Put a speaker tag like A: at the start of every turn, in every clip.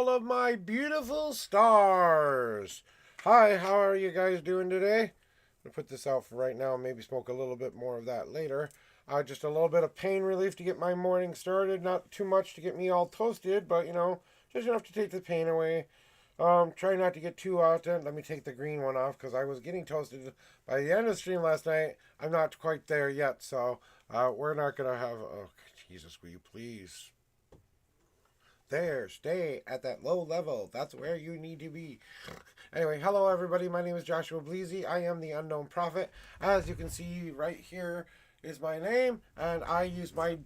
A: Of my beautiful stars. Hi, how are you guys doing today? I'm gonna put this out for right now and maybe smoke a little bit more of that later. Just a little bit of pain relief to get my morning started. Not too much to get me all toasted, but just enough to take the pain away. Try not to get too often. Let me take the green one off because I was getting toasted by the end of the stream last night. I'm not quite there yet, so we're not gonna have. Oh, Jesus, will you please? There, stay at that low level. That's where you need to be. Anyway, hello everybody. My name is Joshua Bleasy. I am the Unknown Prophet. As you can see right here is my name, and I use my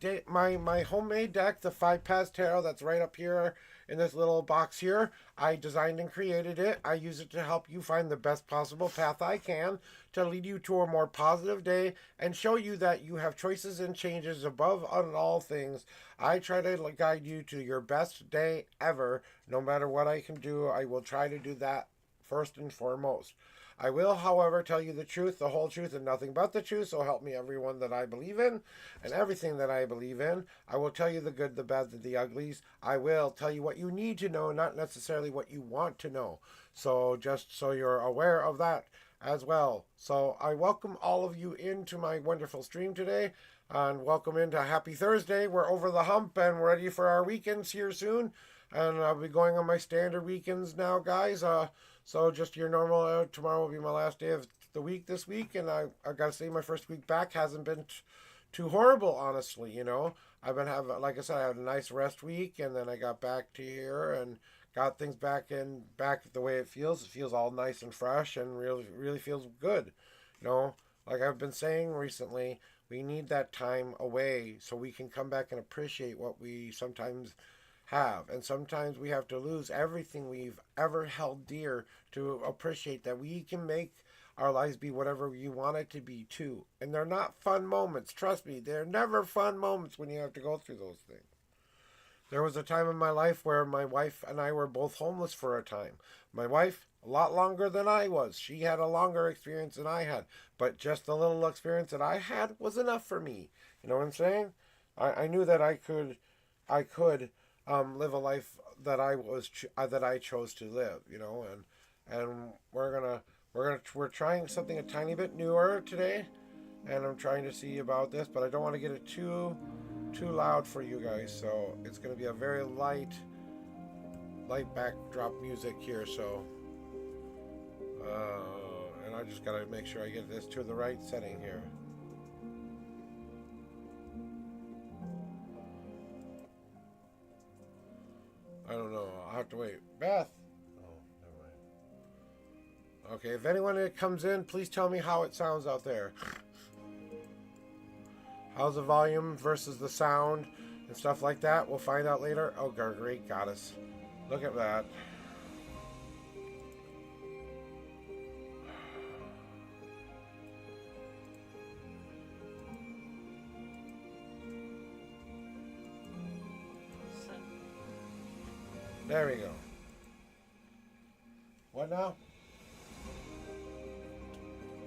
A: homemade deck, the Five Paths Tarot. That's right up here in this little box here. I designed and created it. I use it to help you find the best possible path I can to lead you to a more positive day and show you that you have choices and changes above on all things. I try to guide you to your best day ever. No matter what I can do, I will try to do that first and foremost. I will, however, tell you the truth, the whole truth, and nothing but the truth. So help me, everyone that I believe in and everything that I believe in. I will tell you the good, the bad, the uglies. I will tell you what you need to know, not necessarily what you want to know. So just so you're aware of that as well. So I welcome all of you into my wonderful stream today. And welcome into Happy Thursday. We're over the hump and we're ready for our weekends here soon. And I'll be going on my standard weekends now, guys. So just your normal. Tomorrow will be my last day of the week this week, and I gotta say my first week back hasn't been too horrible, honestly. I've been having, like I said, I had a nice rest week, and then I got back to here and got things back the way it feels. It feels all nice and fresh, and really feels good. You know, like I've been saying recently, we need that time away so we can come back and appreciate what we sometimes have. And sometimes we have to lose everything we've ever held dear to appreciate that we can make our lives be whatever you want it to be too. And they're not fun moments. Trust me, they're never fun moments when you have to go through those things. There was a time in my life where my wife and I were both homeless for a time. My wife, a lot longer than I was. She had a longer experience than I had. But just the little experience that I had was enough for me. You know what I'm saying? I knew that I could live a life that that I chose to live, and we're trying something a tiny bit newer today, and I'm trying to see about this, but I don't want to get it too loud for you guys, so it's gonna be a very light backdrop music here, so and I just gotta make sure I get this to the right setting here. I don't know. I'll have to wait. Beth. Oh, never mind. Okay, if anyone that comes in, please tell me how it sounds out there. How's the volume versus the sound and stuff like that? We'll find out later. Oh, great goddess. Look at that. There we go. What now?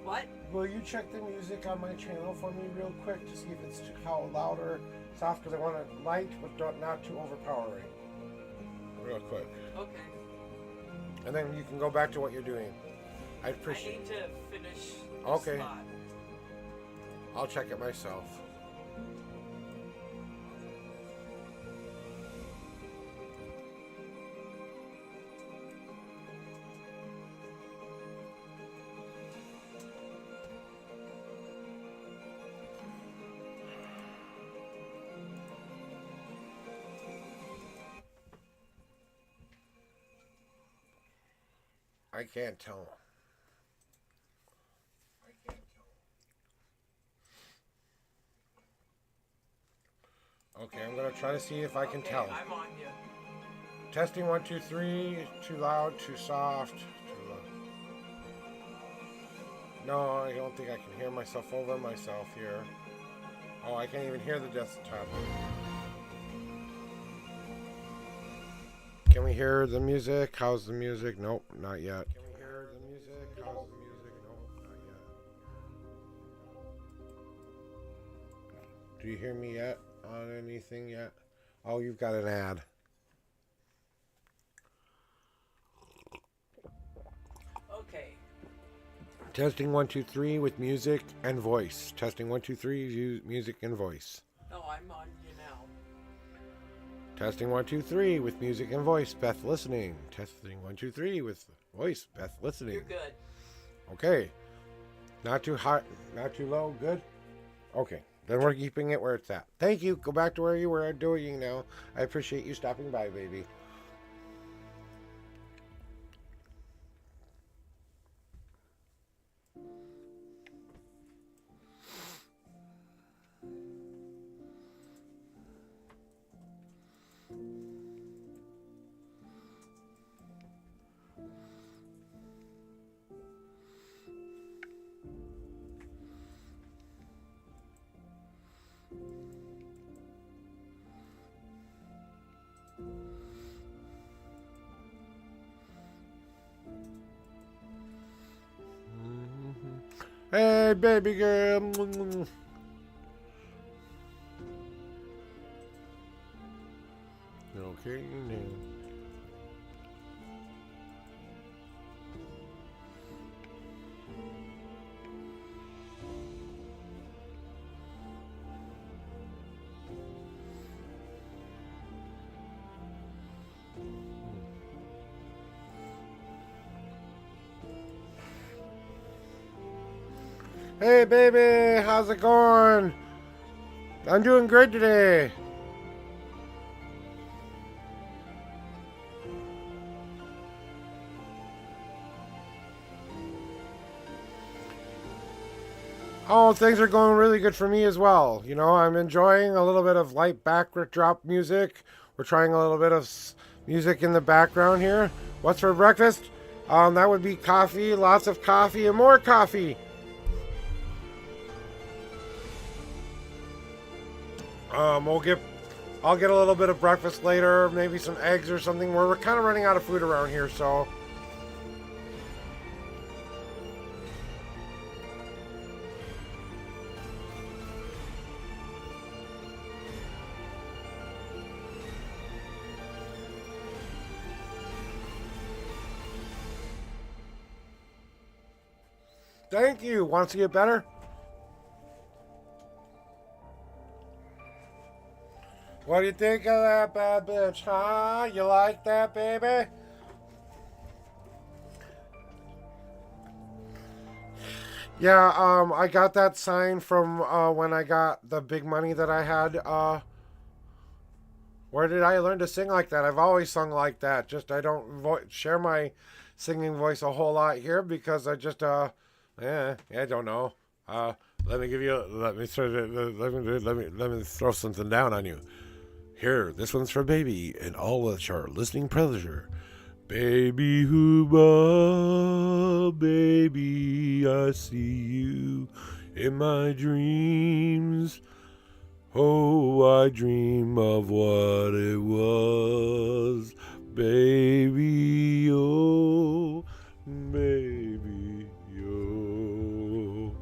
B: What?
A: Will you check the music on my channel for me real quick to see if it's how loud or soft? Because I want it light but not too overpowering. Real quick.
B: Okay.
A: And then you can go back to what you're doing. I appreciate.
B: I need to finish. The
A: Okay.
B: Spot.
A: I'll check it myself. I can't tell. Okay, I'm gonna try to see if I can tell.
B: I'm on you.
A: Testing 1, 2, 3. Too loud, too soft. Too loud. No, I don't think I can hear myself over myself here. Oh, I can't even hear the desktop. Can we hear the music? How's the music? Nope, not yet. Can we hear the music? How's the music? Nope, not yet. Do you hear me yet on anything yet? Oh, you've got an ad. Testing 1 2 3 with music and voice. Testing 1 2 3 music and voice.
B: No, I'm on you now.
A: Testing 1 2 3 with music and voice. Beth listening. Testing 1 2 3 with voice. Beth listening.
B: You're good.
A: Okay. Not too high, not too low. Good. Okay. Then we're keeping it where it's at. Thank you. Go back to where you were doing now. I appreciate you stopping by, baby. Hey, baby girl. Okay, now. Hey, baby, how's it going? I'm doing great today. Oh, things are going really good for me as well. You know, I'm enjoying a little bit of light backdrop music. We're trying a little bit of music in the background here. What's for breakfast? That would be coffee, lots of coffee, and more coffee. I'll get a little bit of breakfast later, maybe some eggs or something. We're kind of running out of food around here, so. Thank you. Wants to get better? What do you think of that bad bitch, huh? You like that, baby? Yeah, I got that sign from when I got the big money that I had. Where did I learn to sing like that? I've always sung like that. Just I don't share my singing voice a whole lot here because I just I don't know. Let me give you. Let me throw something down on you. Here, this one's for baby and all of our listening pleasure. Baby Hooba, baby, I see you in my dreams. Oh, I dream of what it was, baby, oh, baby, oh.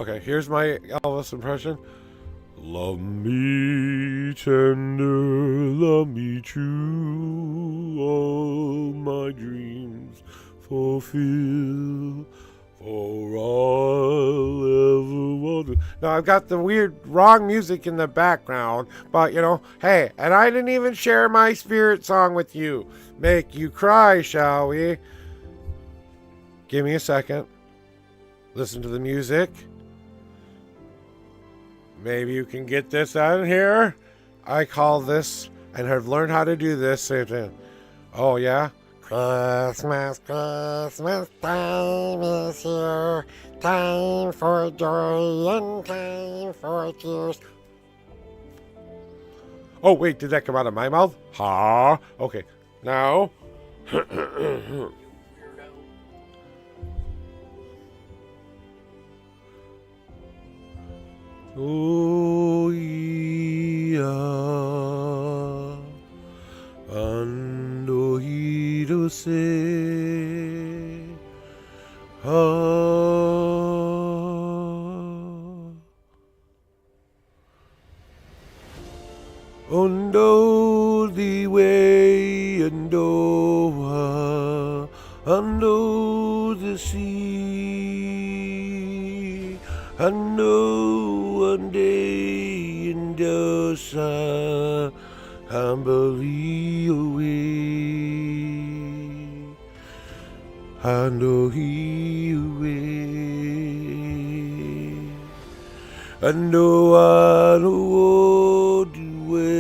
A: Okay, here's my Elvis impression. Love me tender, love me true, all my dreams fulfill, for all ever want. Now I've got the weird wrong music in the background, but you know, hey, and I didn't even share my spirit song with you. Make you cry, shall we? Give me a second. Listen to the music. Maybe you can get this out of here. I call this, and have learned how to do this. Oh, yeah? Christmas, Christmas time is here. Time for joy and time for tears. Oh, wait, did that come out of my mouth? Ha. Okay, now. Oh, yeah, and oído se, Undo the way, and oh, the sea. I know one day in Dosa, humbly away. I know he away. I know the way.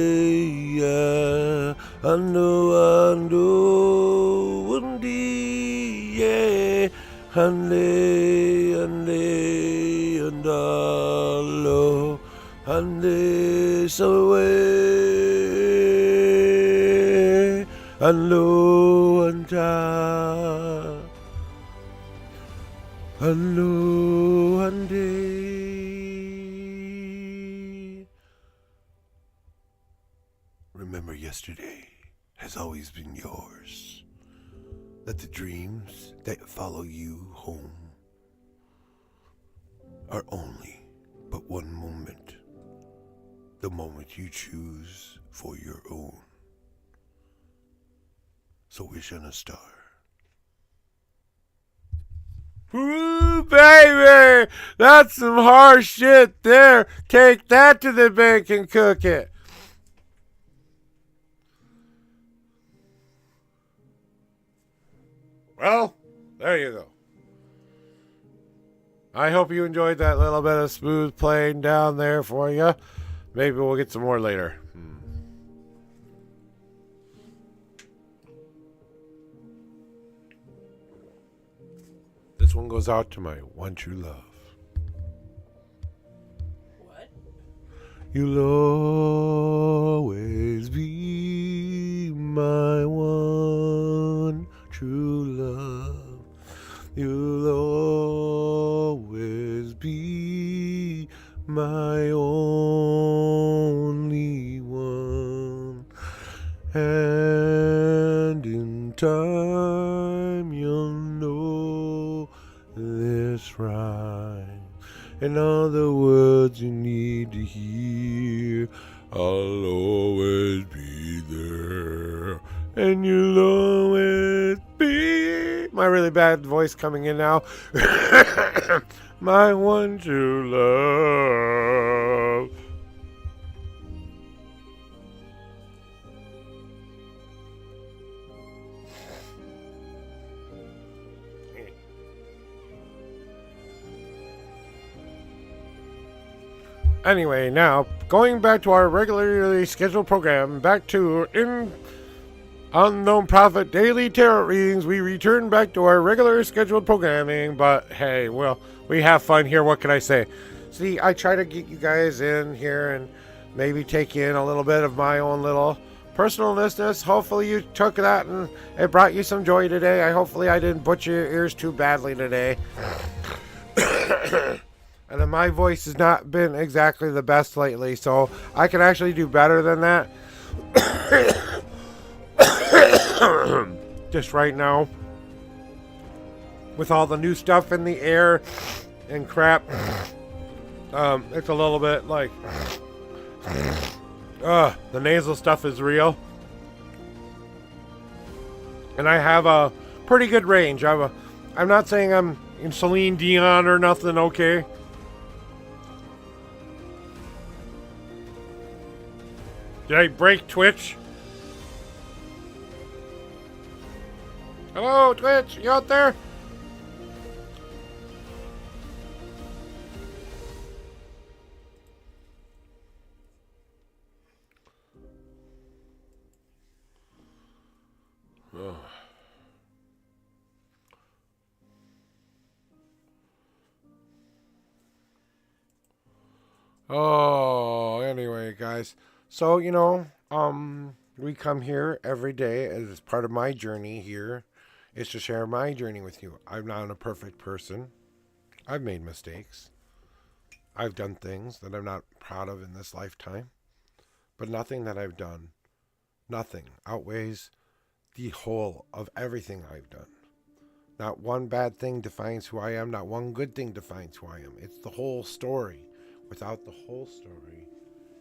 A: I know one day, yeah. Hande, andalo, hande, away. Hello, anta. Hello, hande. Remember yesterday has always been yours. That the dreams that follow you home are only but one moment. The moment you choose for your own. So wish on a star. Ooh, baby! That's some harsh shit there. Take that to the bank and cook it. Well, there you go. I hope you enjoyed that little bit of smooth playing down there for you. Maybe we'll get some more later. This one goes out to my one true love.
B: What?
A: You'll always be my one true love. You'll always be my only one. And in time you'll know this right. And all the words you need to hear, I'll always be there. And you'll always be... My really bad voice coming in now. My one true love. Anyway, now, going back to our regularly scheduled program, back to Unknown Prophet Daily Tarot Readings, we return back to our regular scheduled programming, but hey, well, we have fun here, what can I say? See, I try to get you guys in here and maybe take in a little bit of my own little personalness. Hopefully you took that and it brought you some joy today. Hopefully I didn't butcher your ears too badly today. And my voice has not been exactly the best lately, so I can actually do better than that. Just right now, with all the new stuff in the air and crap, it's a little bit like, the nasal stuff is real. And I have a pretty good range. I'm not saying I'm in Celine Dion or nothing, okay? Did I break Twitch? Hello, Twitch? You out there? Oh, anyway, guys. So, we come here every day as part of my journey here is to share my journey with you. I'm not a perfect person. I've made mistakes. I've done things that I'm not proud of in this lifetime. But nothing that I've done, nothing outweighs the whole of everything I've done. Not one bad thing defines who I am. Not one good thing defines who I am. It's the whole story. Without the whole story,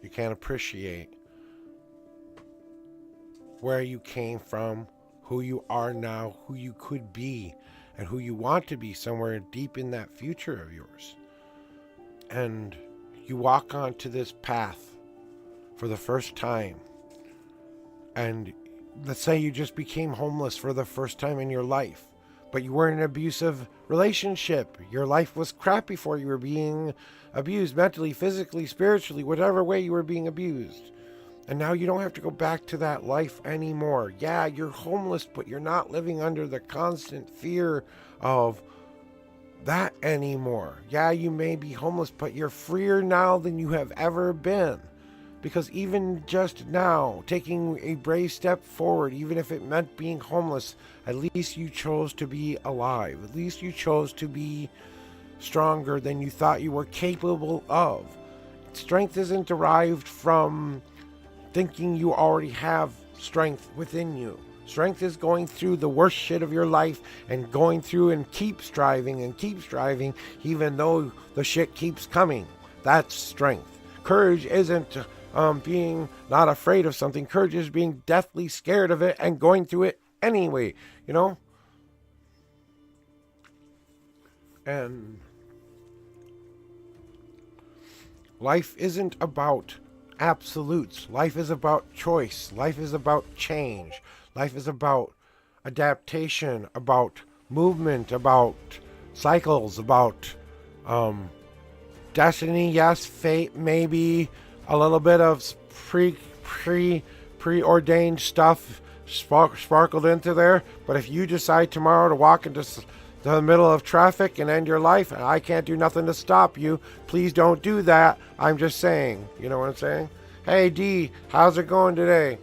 A: you can't appreciate where you came from, who you are now, who you could be. and who you want to be somewhere deep in that future of yours. And you walk onto this path for the first time, and let's say you just became homeless for the first time in your life, but you were in an abusive relationship. Your life was crap before you were being abused mentally, physically, spiritually, whatever way you were being abused. And now you don't have to go back to that life anymore. Yeah, you're homeless, but you're not living under the constant fear of that anymore. Yeah, you may be homeless, but you're freer now than you have ever been. Because even just now, taking a brave step forward, even if it meant being homeless, at least you chose to be alive. At least you chose to be stronger than you thought you were capable of. Strength isn't derived from thinking you already have strength within you. Strength is going through the worst shit of your life and going through and keep striving, even though the shit keeps coming. That's strength. Courage isn't being not afraid of something. Courage is being deathly scared of it and going through it anyway, you know? And life isn't about absolutes. Life is about choice. Life is about change. Life is about adaptation, about movement, about cycles, about destiny, yes, fate, maybe a little bit of preordained stuff sparkled into there. But if you decide tomorrow to walk into the middle of traffic and end your life, and I can't do nothing to stop you, please don't do that. I'm just saying, you know what I'm saying? Hey D, how's it going today?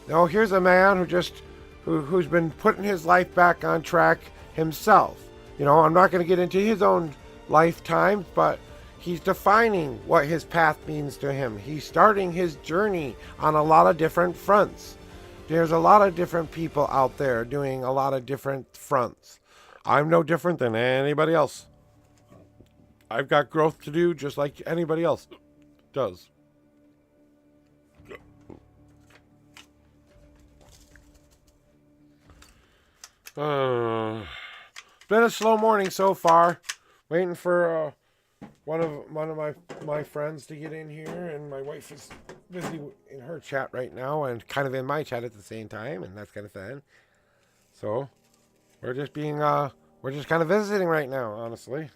A: No, here's a man who's been putting his life back on track himself. You know, I'm not going to get into his own lifetime, but he's defining what his path means to him. He's starting his journey on a lot of different fronts. There's a lot of different people out there doing a lot of different fronts. I'm no different than anybody else. I've got growth to do just like anybody else does. Been a slow morning so far. Waiting for one of my friends to get in here, and my wife is busy in her chat right now and kind of in my chat at the same time, and that's kind of fun. So we're just kind of visiting right now, honestly.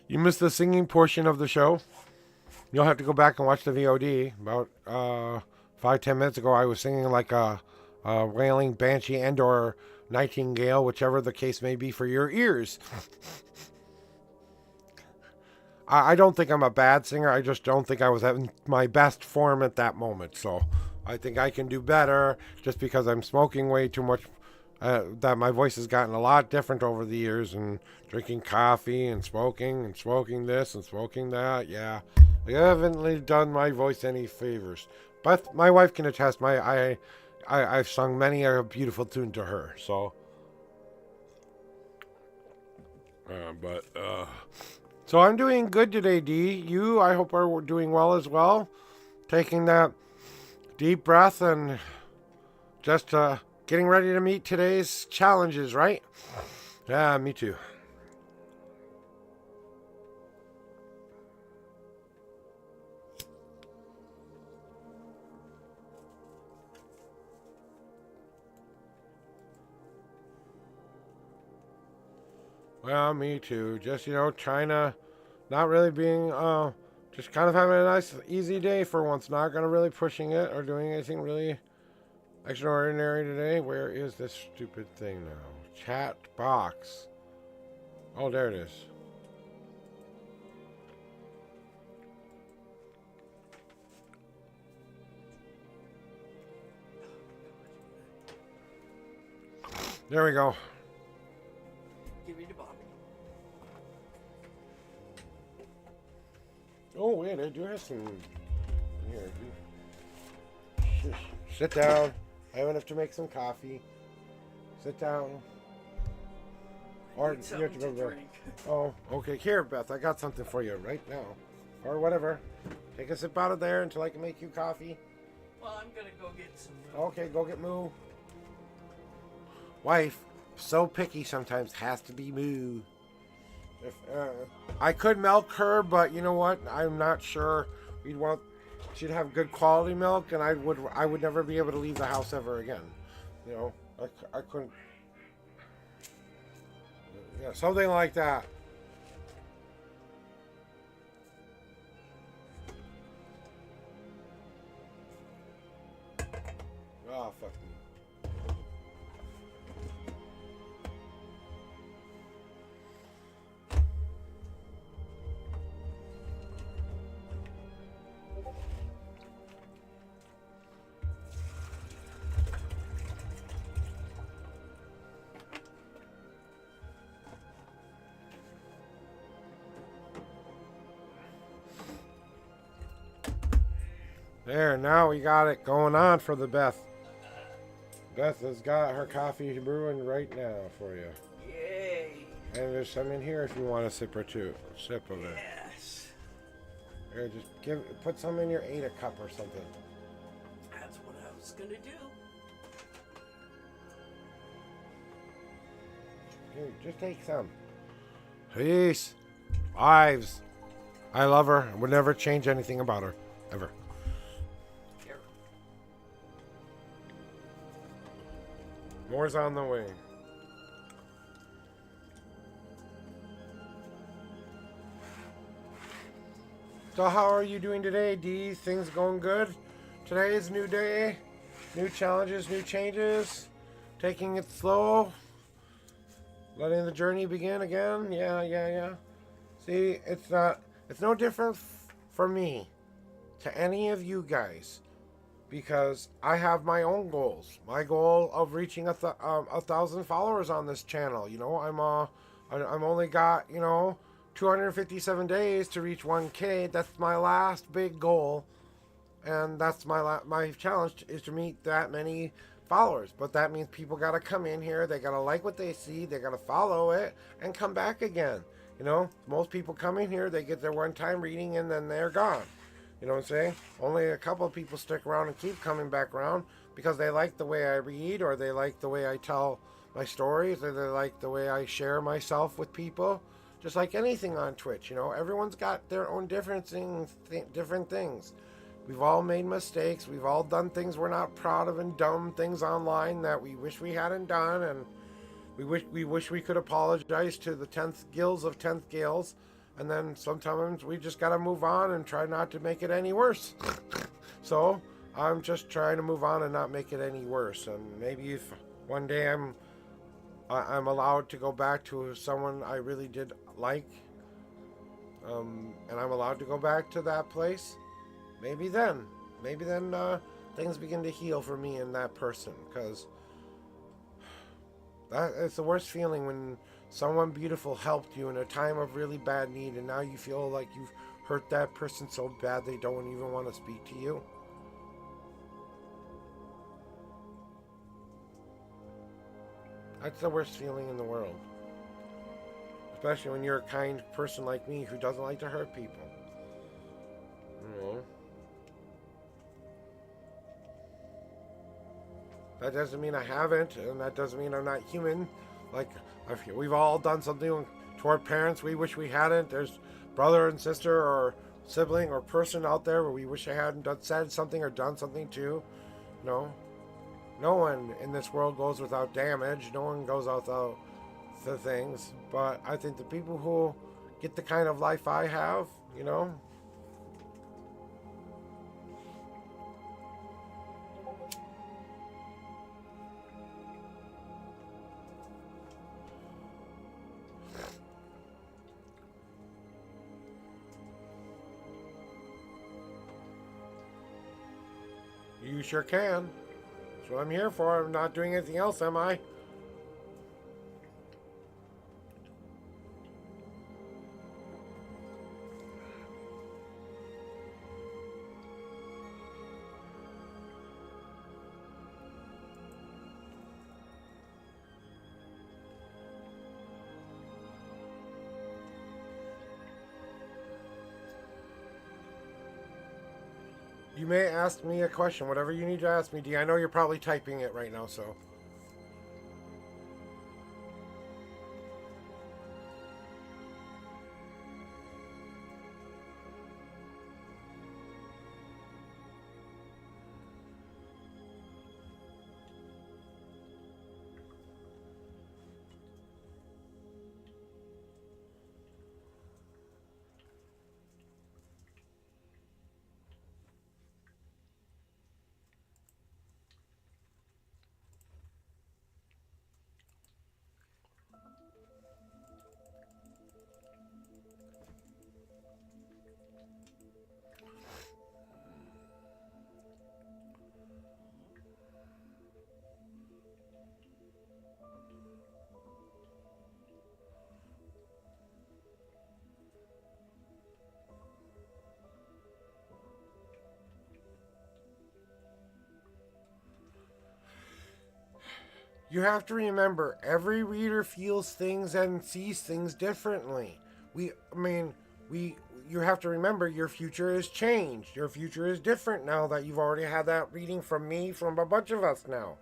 A: You missed the singing portion of the show. You'll have to go back and watch the VOD. About 5-10 minutes ago, I was singing like a wailing banshee and or nightingale, whichever the case may be for your ears. I don't think I'm a bad singer. I just don't think I was at my best form at that moment. So I think I can do better just because I'm smoking way too much. That my voice has gotten a lot different over the years, and drinking coffee and smoking this and smoking that. Yeah, I haven't really done my voice any favors. But my wife can attest. I've sung many a beautiful tune to her. So, so I'm doing good today, D. You, I hope, are doing well as well. Taking that deep breath and just getting ready to meet today's challenges, right? Yeah, me too. Well, me too. Just, trying to not really being, just kind of having a nice, easy day for once. Not going to really pushing it or doing anything really extraordinary today. Where is this stupid thing now? Chat box. Oh, there it is. There we go.
B: Give me the Bobby.
A: Oh, wait, I do have some here. Sit down. I have enough to make some coffee. Sit down. Or you have to go to. Oh, okay. Here, Beth, I got something for you right now. Or whatever. Take a sip out of there until I can make you coffee.
B: Well, I'm gonna go get some.
A: Okay, go get Moo. Wife, so picky sometimes, has to be Moo. If I could milk her, but you know what? I'm not sure. She'd have good quality milk, and I would never be able to leave the house ever again. You know, I couldn't. Yeah, something like that. Oh, fuck me. There, now we got it going on for the Beth. Beth has got her coffee brewing right now for you.
B: Yay!
A: And there's some in here if you want a sip or two. A sip of it.
B: Yes.
A: Here, just put some in your Ada cup or something.
B: That's what I was gonna do.
A: Here, just take some. Peace. Wives. I love her. I would never change anything about her. Ever.
B: Here.
A: More's on the way. So how are you doing today, Dee? Things going good? Today is a new day. New challenges, new changes. Taking it slow. Letting the journey begin again. Yeah. See, it's no different for me to any of you guys. Because I have my own goals. My goal of reaching 1,000 followers on this channel. You know, I'm only got 257 days to reach 1K. That's my last big goal, and that's my challenge is to meet that many followers. But that means people gotta come in here. They gotta like what they see. They gotta follow it and come back again. You know, most people come in here. They get their one-time reading and then they're gone. You know what I'm saying? Only a couple of people stick around and keep coming back around because they like the way I read, or they like the way I tell my stories, or they like the way I share myself with people. Just like anything on Twitch, you know, everyone's got their own different things. We've all made mistakes. We've all done things we're not proud of and dumb things online that we wish we hadn't done, and we wish we could apologize to the 10th gills of 10th gales. And then sometimes we just gotta move on and try not to make it any worse. So I'm just trying to move on and not make it any worse. And maybe if one day I'm allowed to go back to someone I really did like, and I'm allowed to go back to that place, maybe then things begin to heal for me and that person. Because it's the worst feeling when someone beautiful helped you in a time of really bad need, and now you feel like you've hurt that person so bad they don't even want to speak to you. That's the worst feeling in the world. Especially when you're a kind person like me who doesn't like to hurt people. You know? That doesn't mean I haven't, and that doesn't mean I'm not human. Like, we've all done something to our parents we wish we hadn't. There's brother and sister or sibling or person out there where we wish I hadn't said something or done something to. No one in this world goes without damage. No one goes without the things. But I think the people who get the kind of life I have, you know, you sure can. That's what I'm here for. I'm not doing anything else, am I? You may ask me a question, whatever you need to ask me, Dee. I know you're probably typing it right now, so. You have to remember, every reader feels things and sees things differently. I mean, we, you have to remember your future has changed. Your future is different now that you've already had that reading from me, from a bunch of us now.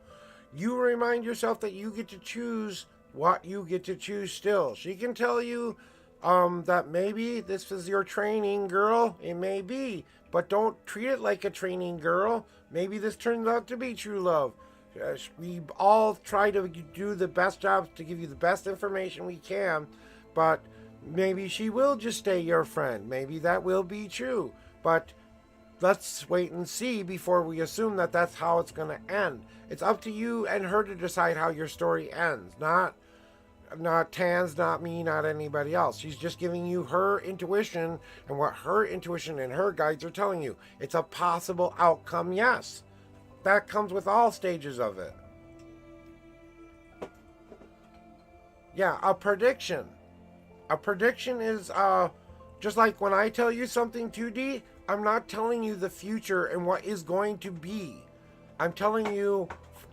A: You remind yourself that you get to choose what you get to choose still. She can tell you that maybe this is your training, girl. It may be. But don't treat it like a training, girl. Maybe this turns out to be true love. We all try to do the best jobs to give you the best information we can, but maybe she will just stay your friend. Maybe that will be true. But let's wait and see before we assume that that's how it's going to end. It's up to you and her to decide how your story ends. Not Tans, not me, not anybody else. She's just giving you her intuition and what her intuition and her guides are telling you. It's a possible outcome, yes. That comes with all stages of it. Yeah, a prediction. A prediction is just like when I tell you something 2D, I'm not telling you the future and what is going to be. I'm telling you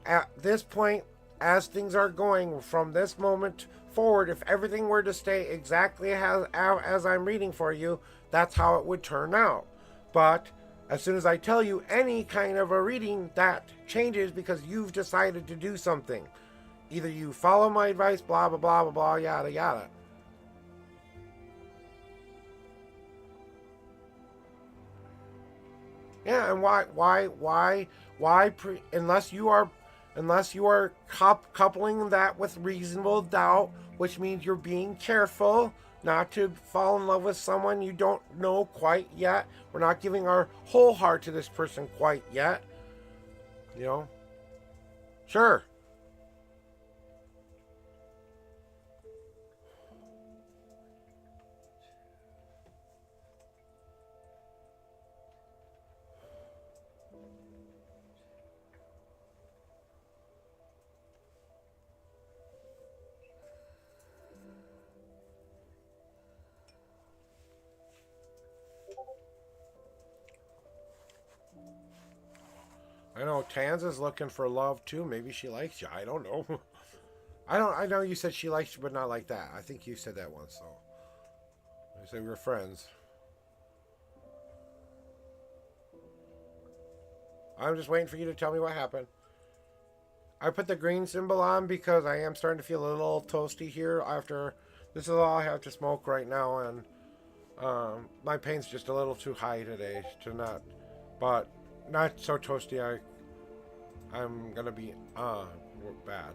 A: at this point, as things are going from this moment forward, if everything were to stay exactly as I'm reading for you, that's how it would turn out. But as soon as I tell you any kind of a reading, that changes because you've decided to do something. Either you follow my advice, blah, blah, blah, blah, blah, yada, yada. Yeah, and unless you are coupling that with reasonable doubt, which means you're being careful not to fall in love with someone you don't know quite yet. We're not giving our whole heart to this person quite yet. You know? Sure. I know Tans is looking for love too. Maybe she likes you. I don't know. I know you said she likes you, but not like that. I think you said that once, so I said we were friends. I'm just waiting for you to tell me what happened. I put the green symbol on because I am starting to feel a little toasty here after this is all I have to smoke right now, and my pain's just a little too high today to not, but not so toasty. I'm gonna be bad.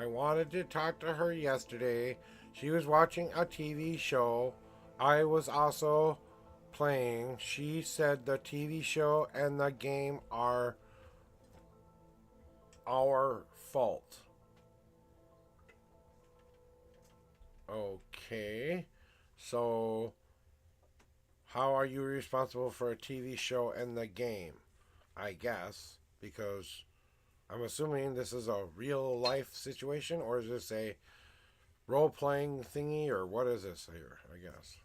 A: I wanted to talk to her yesterday. She was watching a TV show. I was also playing. She said the TV show and the game are our fault. Okay. So, how are you responsible for a TV show and the game? I guess. Because I'm assuming this is a real life situation, or is this a role playing thingy, or what is this here? I guess.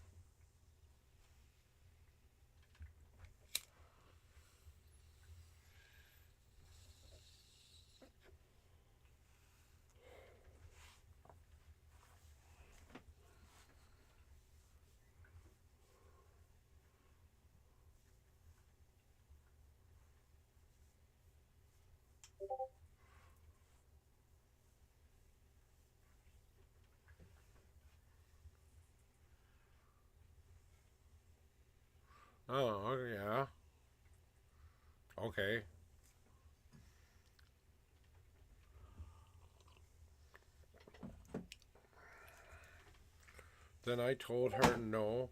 A: Oh, yeah. Okay. Then I told her no.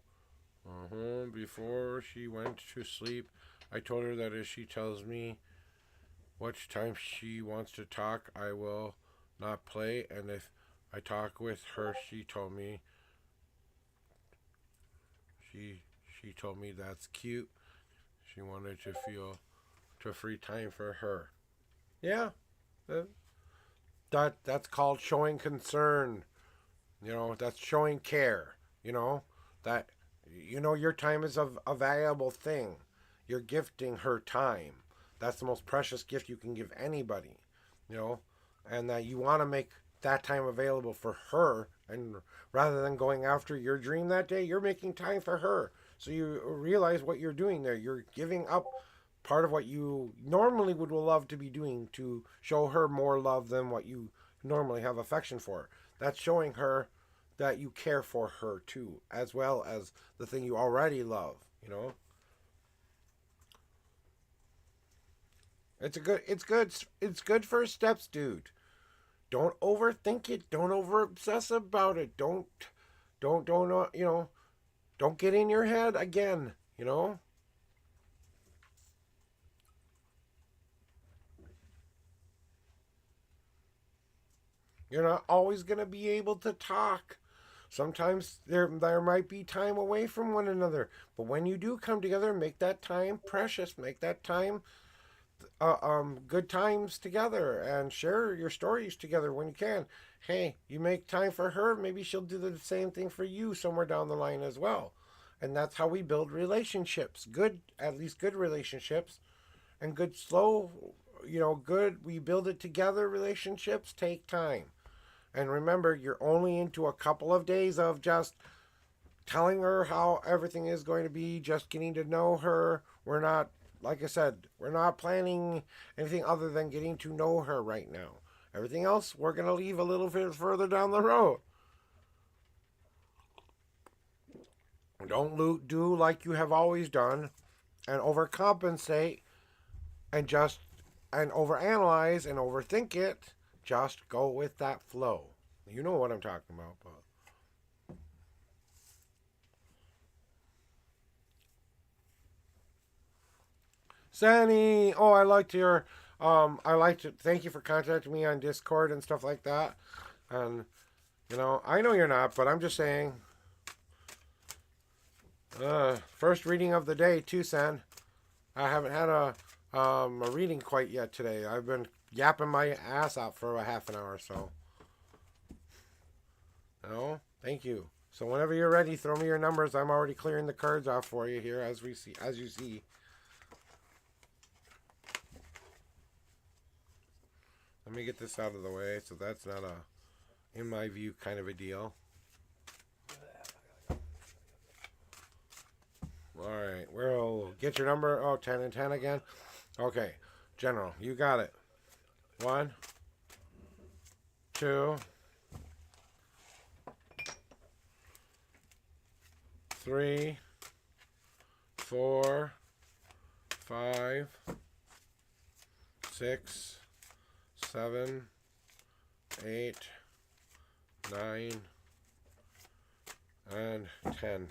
A: Before she went to sleep, I told her that if she tells me which time she wants to talk, I will not play. And if I talk with her, she told me that's cute. She wanted to feel to free time for her. Yeah, that's called showing concern. That's showing care. That your time is a valuable thing. You're gifting her time. That's the most precious gift you can give anybody. You know, and that you want to make that time available for her, and rather than going after your dream that day, you're making time for her. So you realize what you're doing there. You're giving up part of what you normally would love to be doing to show her more love than what you normally have affection for. That's showing her that you care for her too, as well as the thing you already love. It's good first steps, dude. Don't overthink it. Don't over obsess about it. Don't get in your head again. You're not always gonna be able to talk. Sometimes there might be time away from one another, but when you do come together, make that time precious. Make that time good times together, and share your stories together when you can. Hey, you make time for her, maybe she'll do the same thing for you somewhere down the line as well. And that's how we build relationships. Good, at least good relationships, and good slow, good. We build it together. Relationships take time. And remember, you're only into a couple of days of just telling her how everything is going to be, just getting to know her. We're not, like I said, we're not planning anything other than getting to know her right now. Everything else, we're going to leave a little bit further down the road. Don't do like you have always done and overcompensate and overanalyze and overthink it. Just go with that flow. You know what I'm talking about, but Sandy, oh, I liked it. Thank you for contacting me on Discord and stuff like that. And I know you're not, but I'm just saying. First reading of the day, too, San. I haven't had a reading quite yet today. I've been yapping my ass out for a half an hour, so. Thank you. So whenever you're ready, throw me your numbers. I'm already clearing the cards off for you here, as you see. Let me get this out of the way, so that's not in my view, kind of a deal. Alright, we'll get your number. Oh, 10 and 10 again. Okay, General, you got it. 1, 2, 3, 4, 5, 6, 7, 8, 9, and 10.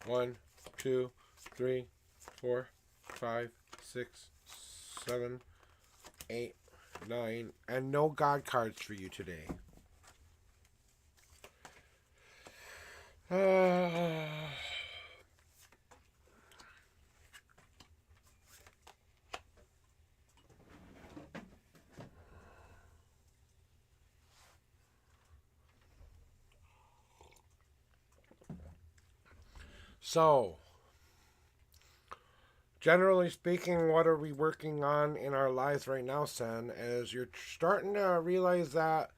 A: 1, 2, 3, 4, 5, 6, 7, 8, 9, and no God cards for you today. So, generally speaking, what are we working on in our lives right now, Sen? Is you're starting to realize that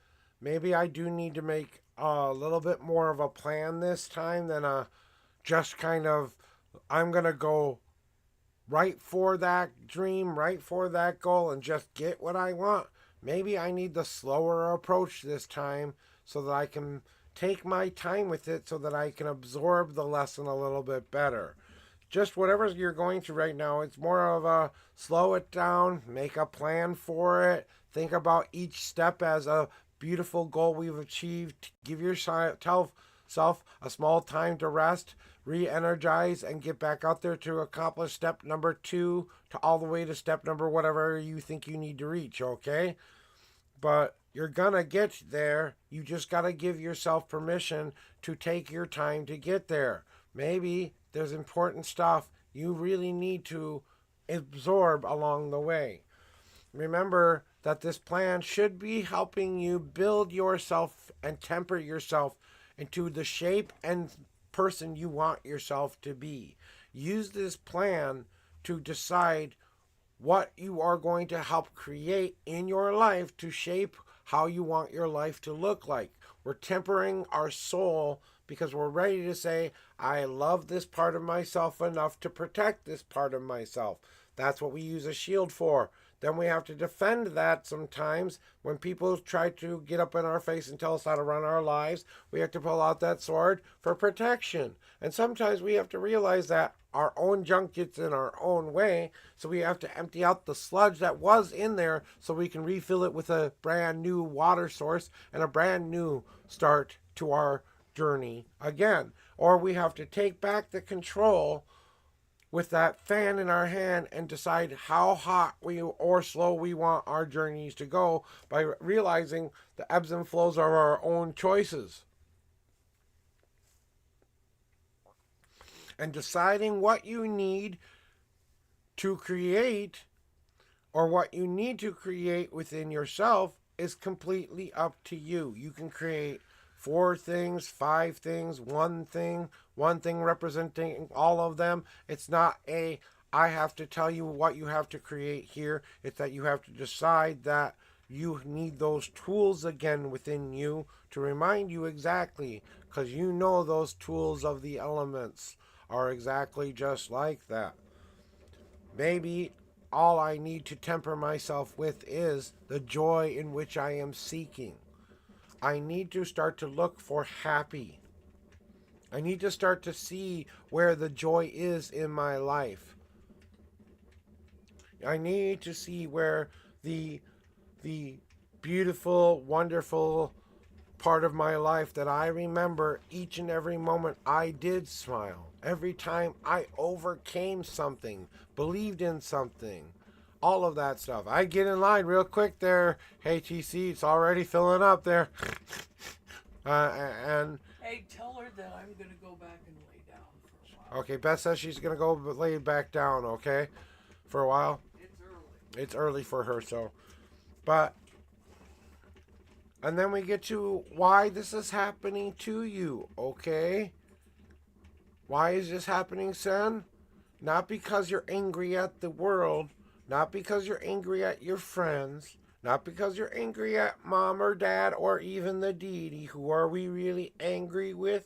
A: maybe I do need to make a little bit more of a plan this time than just kind of, I'm going to go right for that dream, right for that goal, and just get what I want. Maybe I need the slower approach this time so that I can take my time with it so that I can absorb the lesson a little bit better. Just whatever you're going through right now, it's more of a slow it down, make a plan for it, think about each step as a beautiful goal we've achieved. Give yourself a small time to rest, re-energize, and get back out there to accomplish step number 2 to all the way to step number whatever you think you need to reach, okay? But you're gonna get there. You just gotta give yourself permission to take your time to get there. Maybe there's important stuff you really need to absorb along the way. Remember that this plan should be helping you build yourself and temper yourself into the shape and person you want yourself to be. Use this plan to decide what you are going to help create in your life to shape how you want your life to look like. We're tempering our soul because we're ready to say, I love this part of myself enough to protect this part of myself. That's what we use a shield for. Then we have to defend that sometimes when people try to get up in our face and tell us how to run our lives. We have to pull out that sword for protection. And sometimes we have to realize that our own junk gets in our own way, so we have to empty out the sludge that was in there so we can refill it with a brand new water source and a brand new start to our journey again. Or we have to take back the control with that fan in our hand and decide how hot we or slow we want our journeys to go by realizing the ebbs and flows of our own choices. And deciding what you need to create or what you need to create within yourself is completely up to you. You can create 4 things, 5 things, one thing representing all of them. It's not I have to tell you what you have to create here. It's that you have to decide that you need those tools again within you to remind you exactly, because you know those tools of the elements are exactly just like that. Maybe all I need to temper myself with is the joy in which I am seeking. I need to start to look for happy. I need to start to see where the joy is in my life. I need to see where the beautiful, wonderful part of my life that I remember each and every moment I did smile. Every time I overcame something, believed in something, all of that stuff. I get in line real quick there. Hey, TC, it's already filling up there. And
B: Hey, tell her that I'm going to go back and lay down for a while.
A: okay, Beth says she's going to go lay back down, okay, for a while.
B: It's early.
A: It's early for her, so. But, and then we get to why this is happening to you, okay? Why is this happening, son? Not because you're angry at the world, not because you're angry at your friends, not because you're angry at mom or dad or even the deity. Who are we really angry with?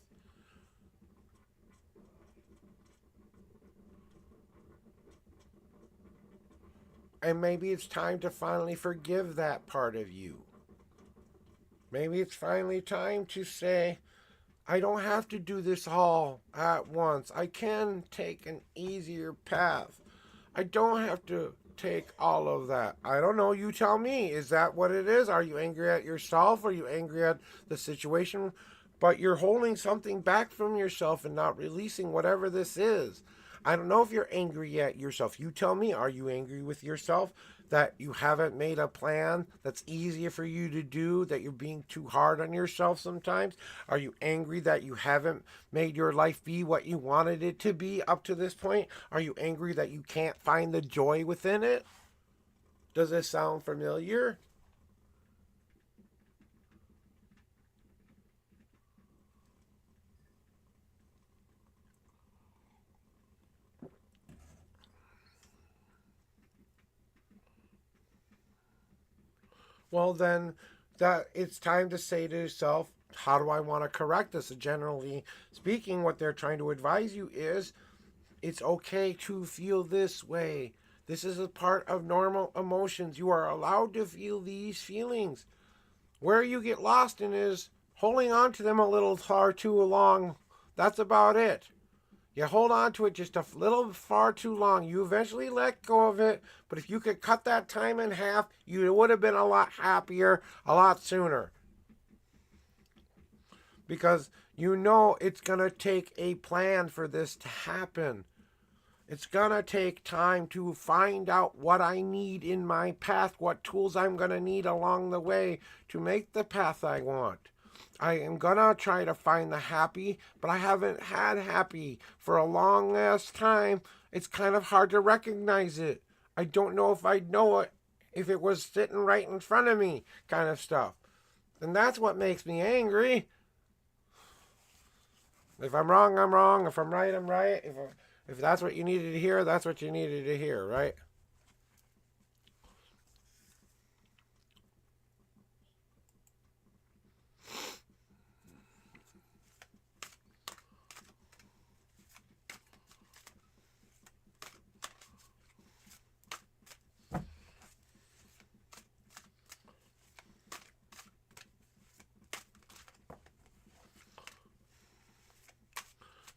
A: And maybe it's time to finally forgive that part of you. Maybe it's finally time to say, I don't have to do this all at once. I can take an easier path. I don't have to take all of that? I don't know. You tell me. Is that what it is? Are you angry at yourself? Are you angry at the situation? But you're holding something back from yourself and not releasing whatever this is. I don't know if you're angry at yourself. You tell me. Are you angry with yourself that you haven't made a plan that's easier for you to do, that you're being too hard on yourself sometimes? Are you angry that you haven't made your life be what you wanted it to be up to this point? Are you angry that you can't find the joy within it? Does this sound familiar? Well, then that it's time to say to yourself, how do I want to correct this? And generally speaking, what they're trying to advise you is it's okay to feel this way. This is a part of normal emotions. You are allowed to feel these feelings. Where you get lost in is holding on to them a little far too long. That's about it. You hold on to it just a little far too long. You eventually let go of it, but if you could cut that time in half, you would have been a lot happier a lot sooner. Because you know it's going to take a plan for this to happen. It's going to take time to find out what I need in my path, what tools I'm going to need along the way to make the path I want. I am going to try to find the happy, but I haven't had happy for a long ass time. It's kind of hard to recognize it. I don't know if I'd know it if it was sitting right in front of me, kind of stuff. And that's what makes me angry. If I'm wrong, I'm wrong. If I'm right, I'm right. If that's what you needed to hear, that's what you needed to hear, right?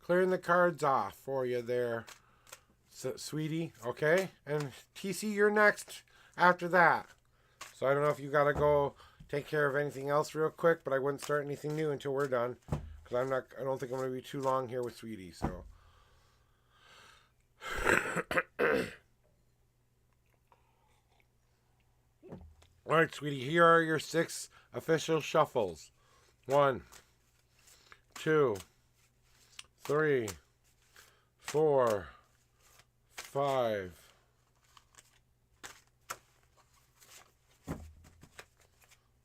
A: Clearing the cards off for you there, sweetie. Okay? And TC, you're next after that. So I don't know if you got to go take care of anything else real quick, but I wouldn't start anything new until we're done. Because I don't think I'm going to be too long here with sweetie, so. All right, sweetie, here are your 6 official shuffles. 1, 2, 3, 4, 5,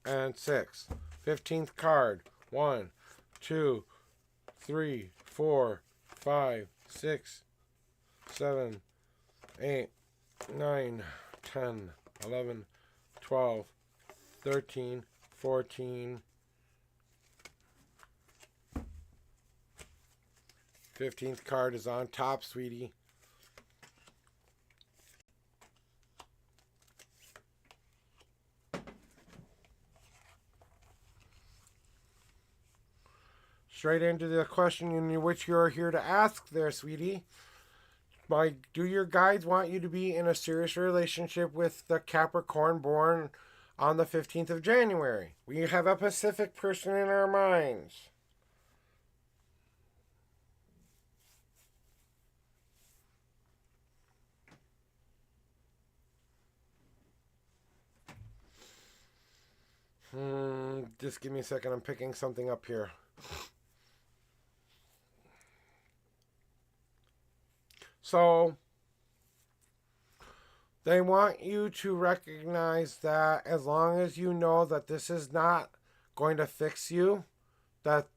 A: and 6. 15th card. 1, 2, 3, 4, 5, 6, 7, 8, 9, 10, 11, 12, 13, 14, 15th card is on top, sweetie. Straight into the question in which you're here to ask there, sweetie. Do your guides want you to be in a serious relationship with the Capricorn born on the 15th of January? We have a Pacific person in our minds. Just give me a second. I'm picking something up here. So, they want you to recognize that as long as you know that this is not going to fix you, that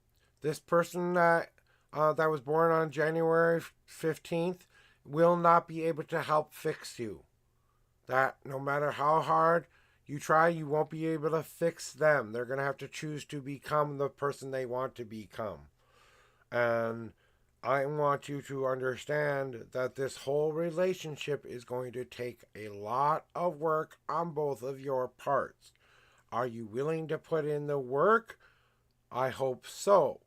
A: this person that was born on January 15th will not be able to help fix you. That no matter how hard you try, you won't be able to fix them. They're going to have to choose to become the person they want to become. And I want you to understand that this whole relationship is going to take a lot of work on both of your parts. Are you willing to put in the work? I hope so.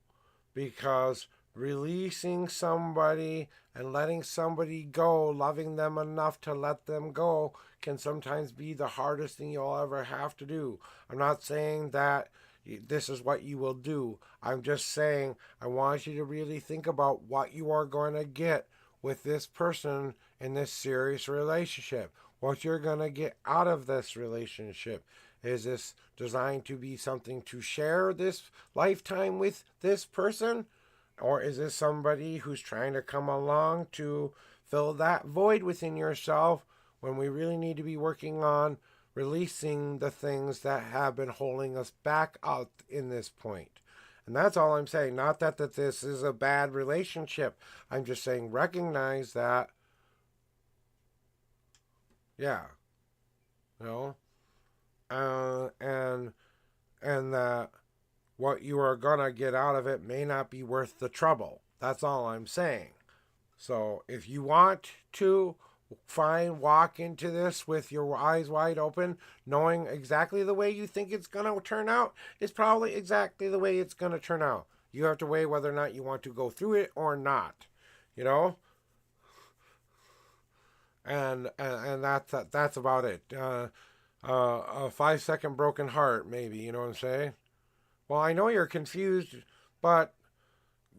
A: Because releasing somebody and letting somebody go, loving them enough to let them go, can sometimes be the hardest thing you'll ever have to do. I'm not saying that this is what you will do. I'm just saying I want you to really think about what you are going to get with this person in this serious relationship. What you're going to get out of this relationship. Is this designed to be something to share this lifetime with this person? Or is this somebody who's trying to come along to fill that void within yourself when we really need to be working on releasing the things that have been holding us back out in this point? And that's all I'm saying. Not that this is a bad relationship. I'm just saying recognize that, yeah, you know, and that what you are gonna get out of it may not be worth the trouble. That's all I'm saying. So if you want to walk into this with your eyes wide open, knowing exactly the way you think it's gonna turn out, it's probably exactly the way it's gonna turn out. You have to weigh whether or not you want to go through it or not. You know? And that's about it. A 5-second broken heart, maybe, you know what I'm saying? Well, I know you're confused, but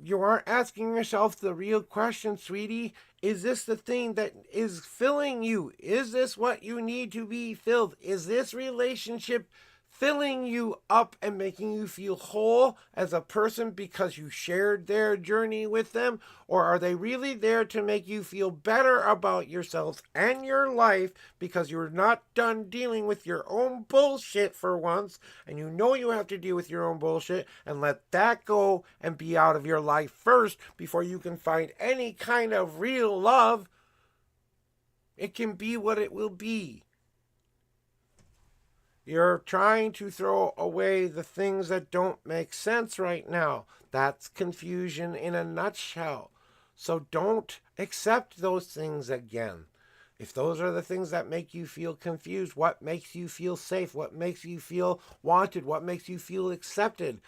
A: you aren't asking yourself the real question, sweetie. Is this the thing that is filling you? Is this what you need to be filled? Is this relationship filling you up and making you feel whole as a person because you shared their journey with them? Or are they really there to make you feel better about yourself and your life because you're not done dealing with your own bullshit for once, and you know you have to deal with your own bullshit and let that go and be out of your life first before you can find any kind of real love? It can be what it will be. You're trying to throw away the things that don't make sense right now. That's confusion in a nutshell. So don't accept those things again. If those are the things that make you feel confused, what makes you feel safe? What makes you feel wanted? What makes you feel accepted?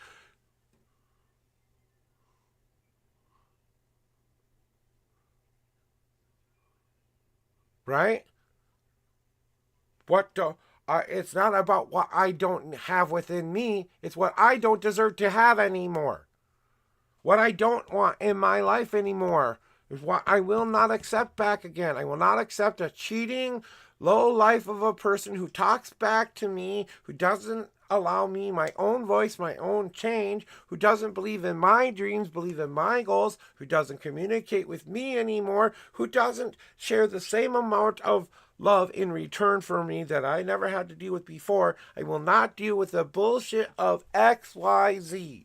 A: Right? It's not about what I don't have within me. It's what I don't deserve to have anymore. What I don't want in my life anymore is what I will not accept back again. I will not accept a cheating, low life of a person who talks back to me, who doesn't allow me my own voice, my own change, who doesn't believe in my dreams, believe in my goals, who doesn't communicate with me anymore, who doesn't share the same amount of love in return for me that I never had to deal with before. I will not deal with the bullshit of XYZ.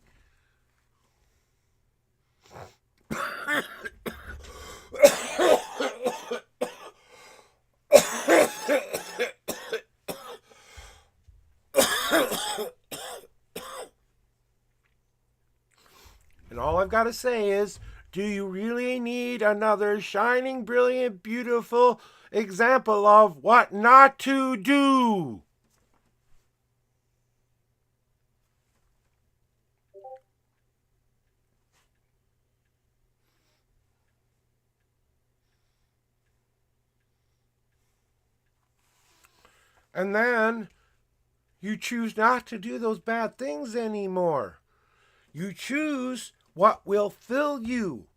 A: And all I've got to say is, do you really need another shining, brilliant, beautiful example of what not to do? And then you choose not to do those bad things anymore. You choose what will fill you.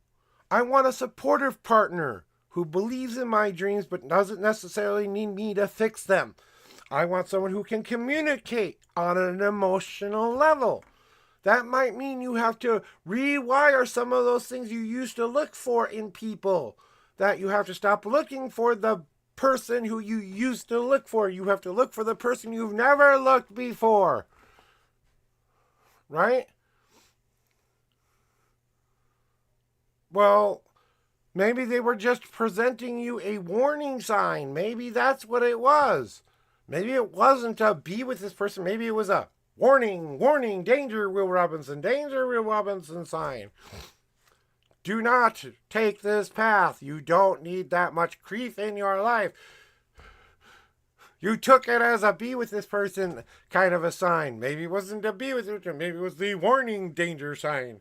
A: I want a supportive partner who believes in my dreams but doesn't necessarily need me to fix them. I want someone who can communicate on an emotional level. That might mean you have to rewire some of those things you used to look for in people. That you have to stop looking for the person who you used to look for. You have to look for the person you've never looked before. Right? Well, maybe they were just presenting you a warning sign. Maybe that's what it was. Maybe it wasn't a be with this person. Maybe it was a warning, warning, danger, Will Robinson sign. Do not take this path. You don't need that much grief in your life. You took it as a be with this person kind of a sign. Maybe it wasn't a be with it, maybe it was the warning danger sign.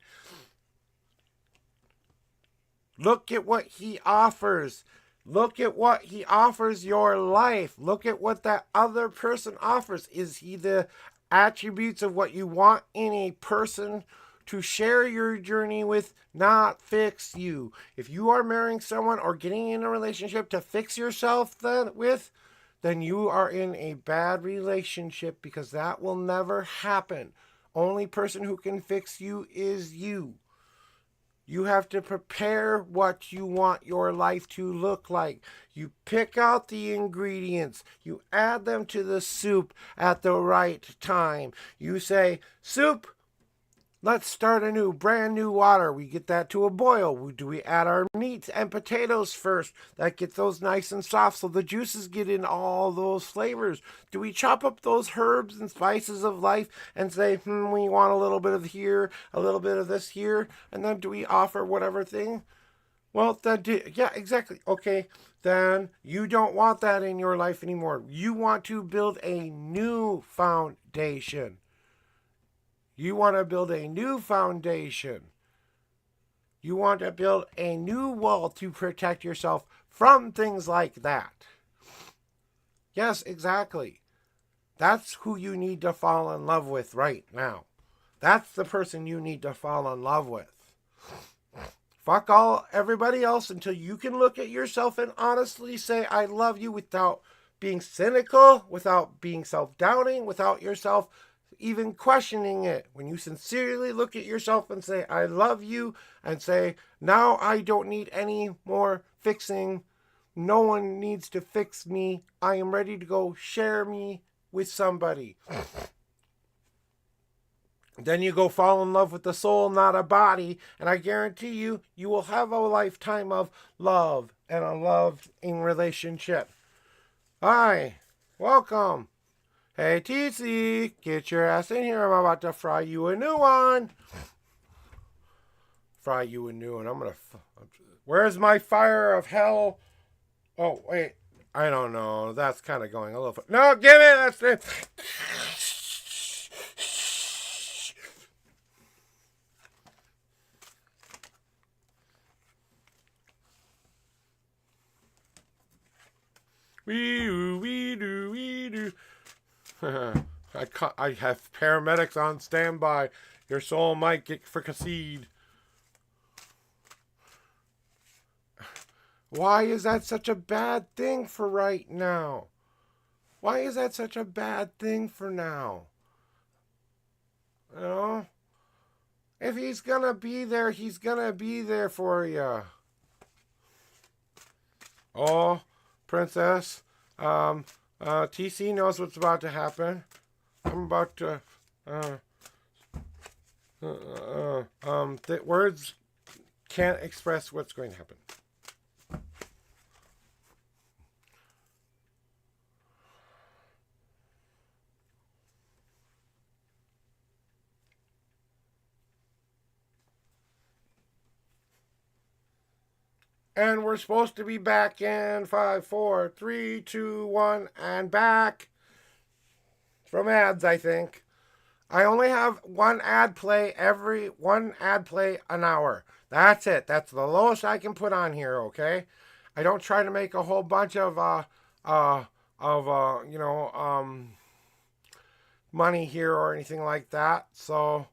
A: Look at what he offers. Look at what he offers your life. Look at what that other person offers. Is he the attributes of what you want in a person to share your journey with, not fix you? If you are marrying someone or getting in a relationship to fix yourself then you are in a bad relationship, because that will never happen. Only person who can fix you is you. You have to prepare what you want your life to look like. You pick out the ingredients. You add them to the soup at the right time. You say, soup, let's start anew, brand new water. We get that to a boil. Do we add our meat and potatoes first? That gets those nice and soft so the juices get in all those flavors. Do we chop up those herbs and spices of life and say, we want a little bit of here, a little bit of this here, and then do we offer whatever thing? Well, yeah, exactly. Okay, then you don't want that in your life anymore. You want to build a new foundation. You want to build a new foundation. You want to build a new wall to protect yourself from things like that. Yes, exactly. That's who you need to fall in love with right now. That's the person you need to fall in love with. Fuck everybody else until you can look at yourself and honestly say, I love you, without being cynical, without being self-doubting, without yourself even questioning it. When you sincerely look at yourself and say, I love you, and say, now I don't need any more fixing. No one needs to fix me. I am ready to go share me with somebody. Then you go fall in love with the soul, not a body. And I guarantee you, you will have a lifetime of love and a loving relationship. Hi, welcome. Hey, TC, get your ass in here. I'm about to fry you a new one. Fry you a new one. Where's my fire of hell? Oh, wait. I don't know. That's kind of going a little... No, give it. That's it. We do. I have paramedics on standby. Your soul might get fricasseed. Why is that such a bad thing for right now? Why is that such a bad thing for now? You know? If he's gonna be there, he's gonna be there for you. Oh, princess. TC knows what's about to happen. I'm about to... words can't express what's going to happen. And we're supposed to be back in 5, 4, 3, 2, 1, and back from ads, I think. I only have one ad play an hour. That's it. That's the lowest I can put on here, okay? I don't try to make a whole bunch of money here or anything like that. So,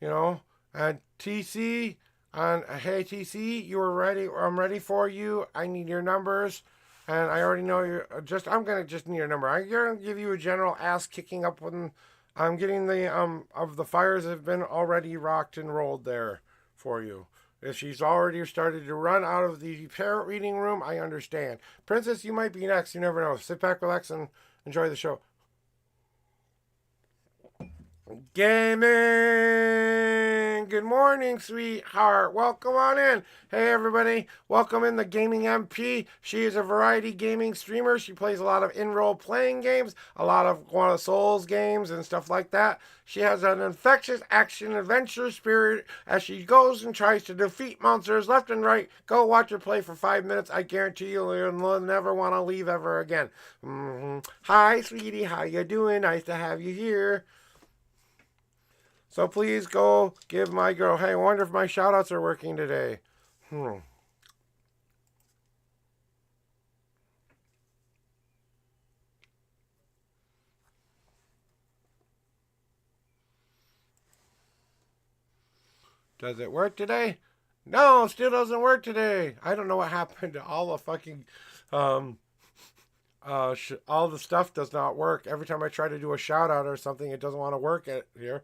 A: and TC, and hey TC, you were ready. I'm ready for you. I need your numbers, and I already know you're I'm gonna just need your number. I'm gonna give you a general ass kicking up when I'm getting the of the fires have been already rocked and rolled there for you. If she's already started to run out of the parrot reading room, I understand. Princess, you might be next. You never know. Sit back, relax, and enjoy the show. Gaming! Good morning, sweetheart. Welcome on in. Hey, everybody. Welcome in the Gaming MP. She is a variety gaming streamer. She plays a lot of in-role playing games, a lot of one of Souls games and stuff like that. She has an infectious action-adventure spirit as she goes and tries to defeat monsters left and right. Go watch her play for 5 minutes. I guarantee you'll never want to leave ever again. Hi, sweetie. How you doing? Nice to have you here. So please go give my girl... Hey, I wonder if my shout-outs are working today. Does it work today? No, still doesn't work today. I don't know what happened to all the fucking um all the stuff does not work. Every time I try to do a shout out or something, it doesn't want to work here.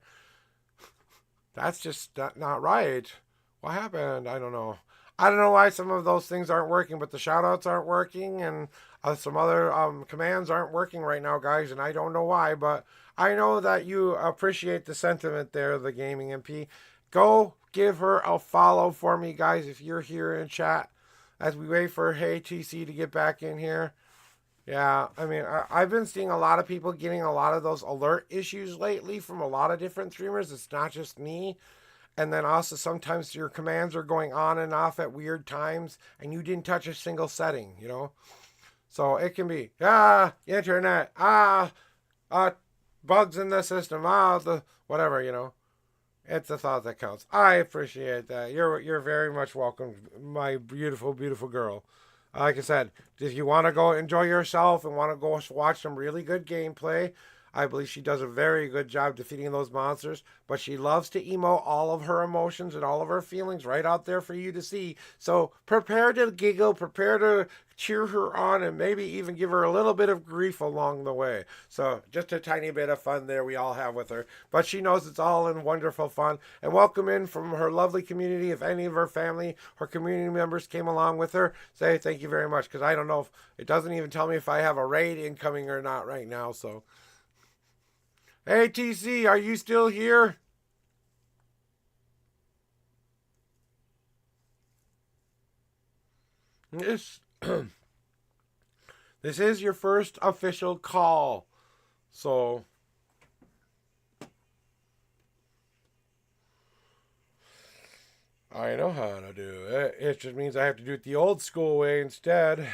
A: That's just not right. What happened? I don't know. I don't know why some of those things aren't working, but the shout outs aren't working and some other commands aren't working right now, guys, and I don't know why, but I know that you appreciate the sentiment there, the Gaming MP. Go give her a follow for me, guys, if you're here in chat as we wait for Hey TC to get back in here. Yeah, I mean, I've been seeing a lot of people getting a lot of those alert issues lately from a lot of different streamers. It's not just me. And then also sometimes your commands are going on and off at weird times and you didn't touch a single setting, you know? So it can be, internet, bugs in the system, the whatever, you know? It's the thought that counts. I appreciate that. You're very much welcome, my beautiful, beautiful girl. Like I said, if you want to go enjoy yourself and want to go watch some really good gameplay, I believe she does a very good job defeating those monsters, but she loves to emote all of her emotions and all of her feelings right out there for you to see. So prepare to giggle, prepare to cheer her on, and maybe even give her a little bit of grief along the way. So just a tiny bit of fun there we all have with her. But she knows it's all in wonderful fun. And welcome in from her lovely community. If any of her family or community members came along with her, say thank you very much, because I don't know if it doesn't even tell me if I have a raid incoming or not right now. So hey TC, are you still here? This this is your first official call. So I know how to do it. It just means I have to do it the old school way instead.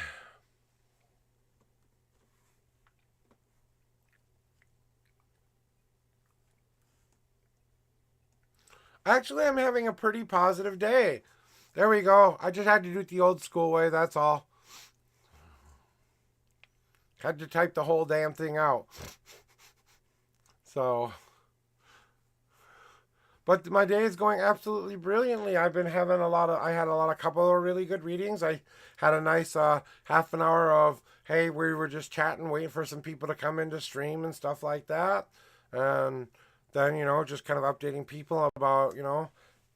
A: Actually, I'm having a pretty positive day. There we go. I just had to do it the old school way, that's all. Had to type the whole damn thing out. So, but my day is going absolutely brilliantly. I've been having I had a couple of really good readings. I had a nice half an hour of, hey, we were just chatting, waiting for some people to come into stream and stuff like that. And then, just kind of updating people about,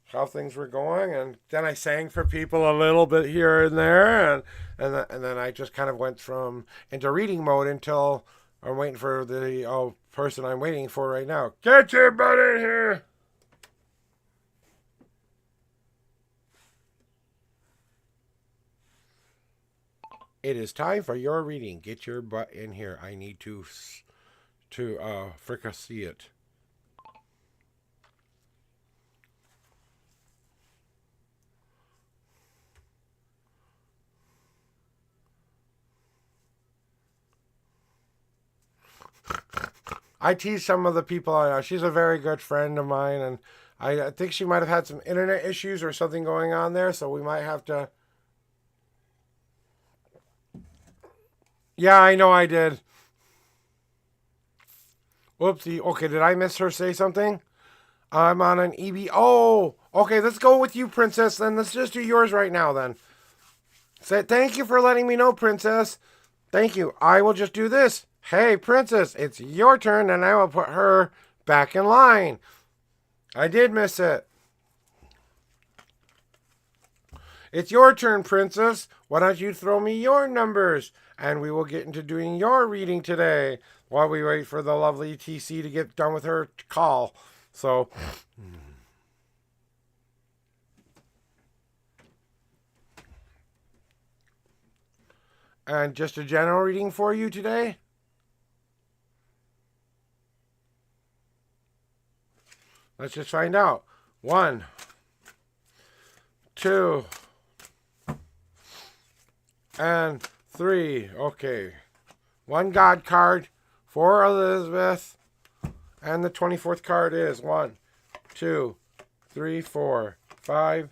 A: how things were going, and then I sang for people a little bit here and there, and then I just kind of went into reading mode until I'm waiting for the person I'm waiting for right now. Get your butt in here! It is time for your reading. Get your butt in here. I need to fricassee it. I tease some of the people I know. She's a very good friend of mine, and I think she might have had some internet issues or something going on there, so we might have to... Yeah, I know I did. Whoopsie. Okay, did I miss her say something? I'm on an EB. Oh, okay, let's go with you, Princess, then. Let's just do yours right now, then. Say thank you for letting me know, Princess. Thank you. I will just do this. Hey, Princess, it's your turn, and I will put her back in line. I did miss it. It's your turn, Princess. Why don't you throw me your numbers, and we will get into doing your reading today while we wait for the lovely TC to get done with her call. So... And just a general reading for you today. Let's just find out. 1, 2, and 3. Okay. 1 God card for Elizabeth. And the 24th card is 1, 2, 3, 4, 5,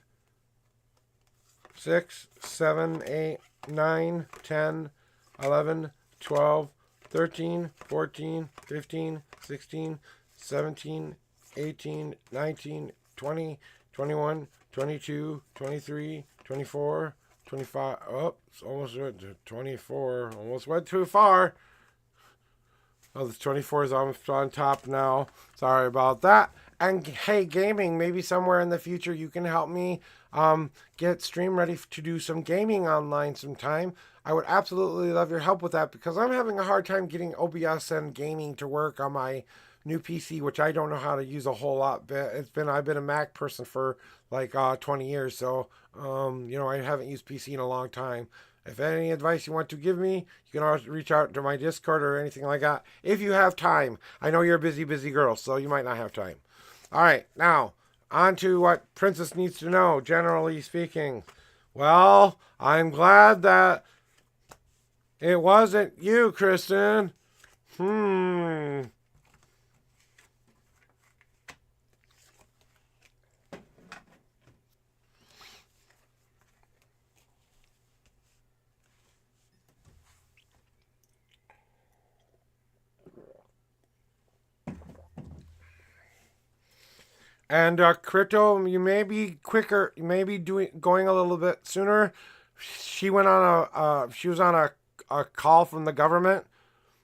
A: 6, 7, 8, 9, 10, 11, 12, 13, 14, 15, 16, 17, 18, 19, 20, 21, 22, 23, 24, 25. Oh, it's almost went to 24. Almost went too far. Oh, the 24 is on top now. Sorry about that. And hey, gaming, maybe somewhere in the future you can help me get stream ready to do some gaming online sometime. I would absolutely love your help with that because I'm having a hard time getting OBS and gaming to work on my new PC, which I don't know how to use a whole lot. But I've been a Mac person for like 20 years, so I haven't used PC in a long time. If any advice you want to give me, you can always reach out to my Discord or anything like that if you have time. I know you're a busy, busy girl, so you might not have time. All right, now on to what Princess needs to know, generally speaking. Well, I'm glad that it wasn't you, Kristen. And Crypto, you may be quicker. You may be going a little bit sooner. She went on she was on a call from the government,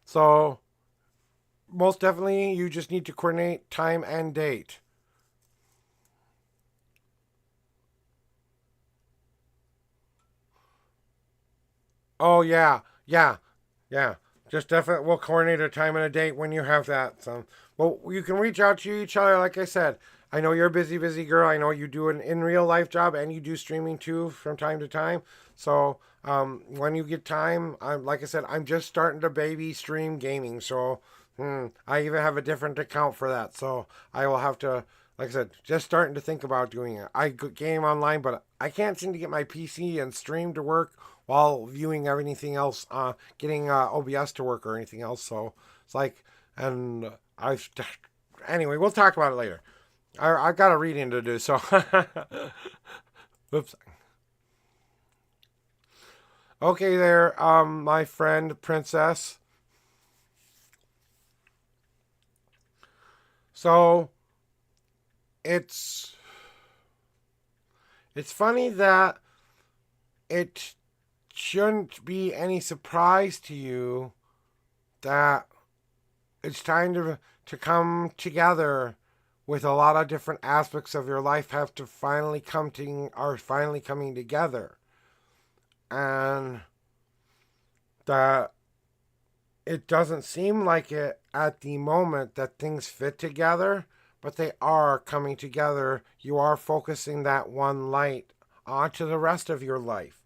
A: so most definitely you just need to coordinate time and date. Oh yeah, yeah, yeah. Just definitely, we'll coordinate a time and a date when you have that. So, well, you can reach out to each other. Like I said, I know you're a busy, busy girl. I know you do an in real life job and you do streaming too from time to time. So, when you get time, like I said, I'm just starting to baby stream gaming. So, I even have a different account for that. So I will have to, like I said, just starting to think about doing it. I game online, but I can't seem to get my PC and stream to work while viewing anything else, getting OBS to work or anything else. So it's like, and I've, anyway, we'll talk about it later. I've got a reading to do, so, oops. Okay there, my friend Princess. So it's it's funny that it shouldn't be any surprise to you that it's time to come together with a lot of different aspects of your life have to finally are finally coming together, and that it doesn't seem like it at the moment that things fit together, but they are coming together. You are focusing that one light onto the rest of your life.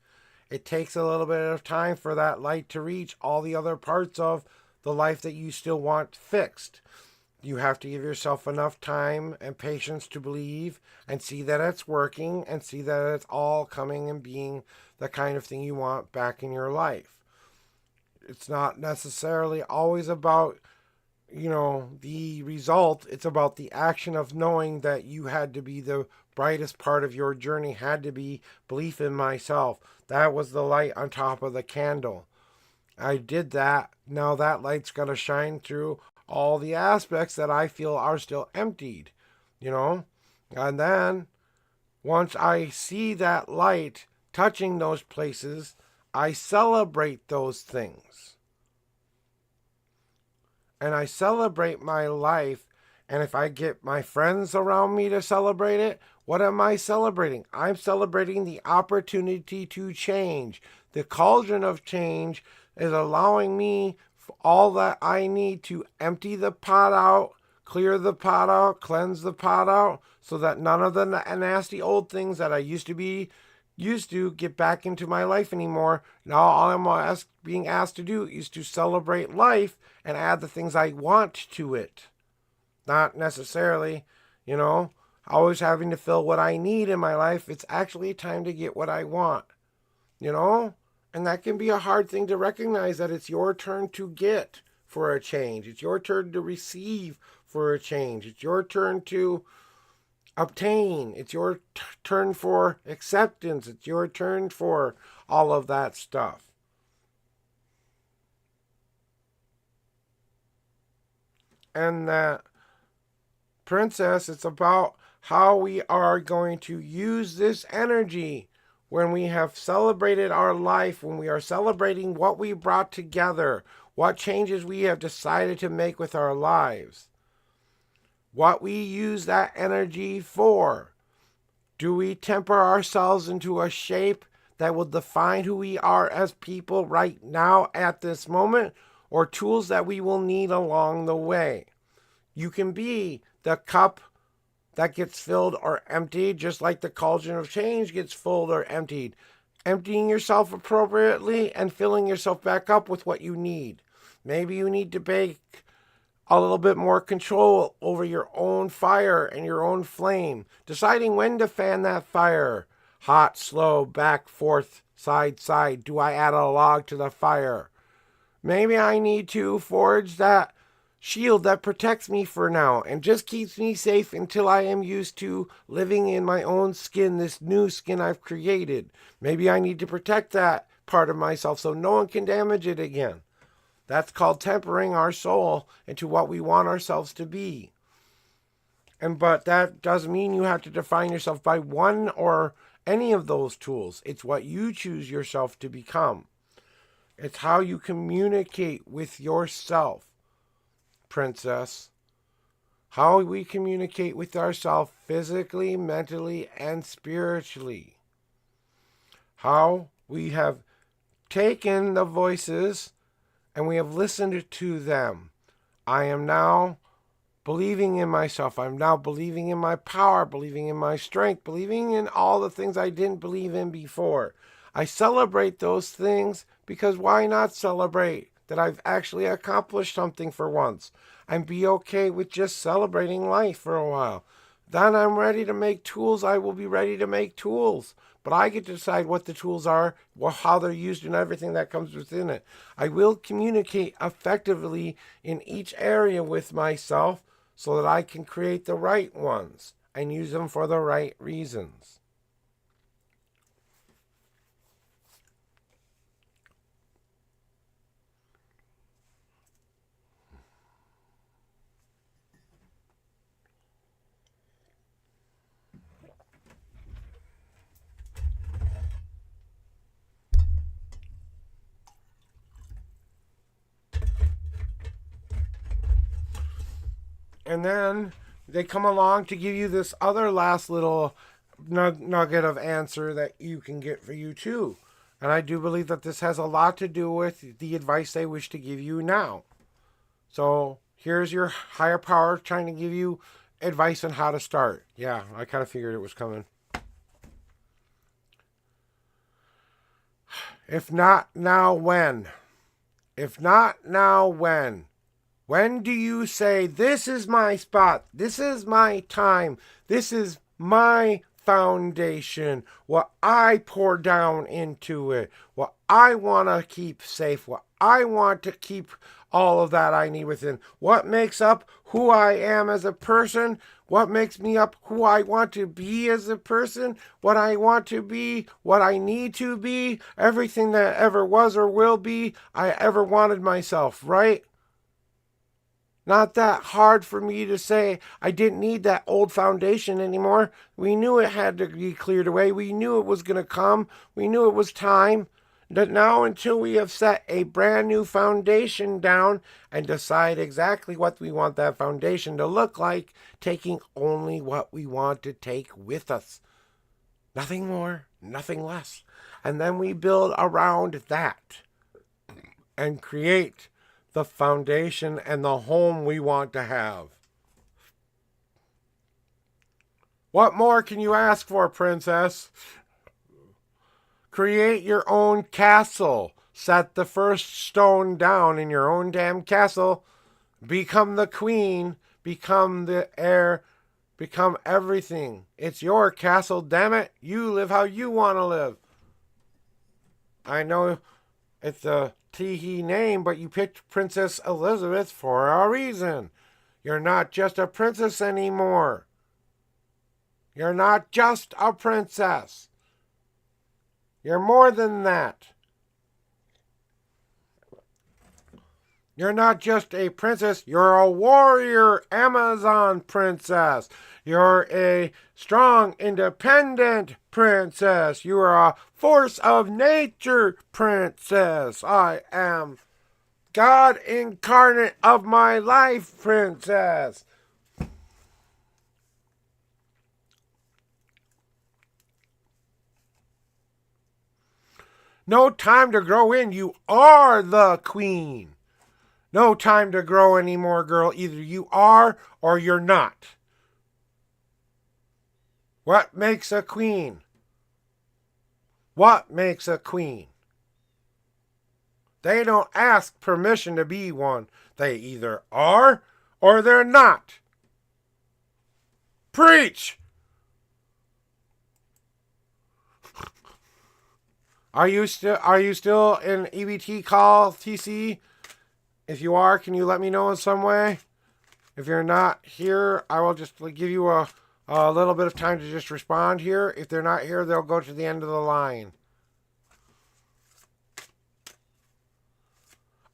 A: It takes a little bit of time for that light to reach all the other parts of the life that you still want fixed. You have to give yourself enough time and patience to believe and see that it's working and see that it's all coming and being the kind of thing you want back in your life. It's not necessarily always about, the result. It's about the action of knowing that you had to be the brightest part of your journey, had to be belief in myself. That was the light on top of the candle. I did that. Now that light's going to shine through all the aspects that I feel are still emptied, you know? And then once I see that light touching those places, I celebrate those things. And I celebrate my life. And if I get my friends around me to celebrate it, what am I celebrating? I'm celebrating the opportunity to change. The cauldron of change is allowing me all that I need to empty the pot out, clear the pot out, cleanse the pot out, so that none of the nasty old things that I used to get back into my life anymore. Now all I'm being asked to do is to celebrate life and add the things I want to it. Not necessarily, always having to fill what I need in my life. It's actually time to get what I want, you know? And that can be a hard thing to recognize, that it's your turn to get for a change. It's your turn to receive for a change. It's your turn to obtain. It's your turn for acceptance. It's your turn for all of that stuff. And that, Princess, it's about how we are going to use this energy when we have celebrated our life, when we are celebrating what we brought together, what changes we have decided to make with our lives, what we use that energy for. Do we temper ourselves into a shape that will define who we are as people right now at this moment, or tools that we will need along the way? You can be the cup that gets filled or emptied, just like the cauldron of change gets filled or emptied. Emptying yourself appropriately and filling yourself back up with what you need. Maybe you need to take a little bit more control over your own fire and your own flame, deciding when to fan that fire. Hot, slow, back, forth, side, side. Do I add a log to the fire? Maybe I need to forge that shield that protects me for now and just keeps me safe until I am used to living in my own skin, this new skin I've created. Maybe I need to protect that part of myself so no one can damage it again. That's called tempering our soul into what we want ourselves to be. But that doesn't mean you have to define yourself by one or any of those tools. It's what you choose yourself to become. It's how you communicate with yourself, princess. How we communicate with ourselves physically, mentally, and spiritually. How we have taken the voices and we have listened to them. I am now believing in myself. I'm now believing in my power, believing in my strength, believing in all the things I didn't believe in before. I celebrate those things because why not celebrate that I've actually accomplished something for once? And be okay with just celebrating life for a while. Then I'm ready to make tools. I will be ready to make tools. But I get to decide what the tools are, how they're used, and everything that comes within it. I will communicate effectively in each area with myself so that I can create the right ones and use them for the right reasons. And then they come along to give you this other last little nugget of answer that you can get for you too. And I do believe that this has a lot to do with the advice they wish to give you now. So here's your higher power trying to give you advice on how to start. Yeah, I kind of figured it was coming. If not now, when? If not now, when? When do you say, this is my spot, this is my time, this is my foundation, what I pour down into it, what I want to keep safe, what I want to keep all of that I need within, what makes up who I am as a person, what makes me up who I want to be as a person, what I want to be, what I need to be, everything that ever was or will be, I ever wanted myself, right? Not that hard for me to say I didn't need that old foundation anymore. We knew it had to be cleared away. We knew it was going to come. We knew it was time. But now until we have set a brand new foundation down and decide exactly what we want that foundation to look like, taking only what we want to take with us. Nothing more, nothing less. And then we build around that and create the foundation and the home we want to have. What more can you ask for, princess? Create your own castle. Set the first stone down in your own damn castle. Become the queen. Become the heir. Become everything. It's your castle, damn it. You live how you want to live. I know it's a tee-hee name, but you picked Princess Elizabeth for a reason. You're not just a princess anymore. You're not just a princess. You're more than that. You're not just a princess, you're a warrior Amazon princess. You're a strong, independent princess. You are a force of nature princess. I am God incarnate of my life princess. No time to grow in. You are the queen. No time to grow anymore, girl. Either you are or you're not. What makes a queen? What makes a queen? They don't ask permission to be one. They either are or they're not. Preach! Are you still in EBT call, TC? If you are, can you let me know in some way? If you're not here, I will just give you a little bit of time to just respond here. If they're not here, they'll go to the end of the line.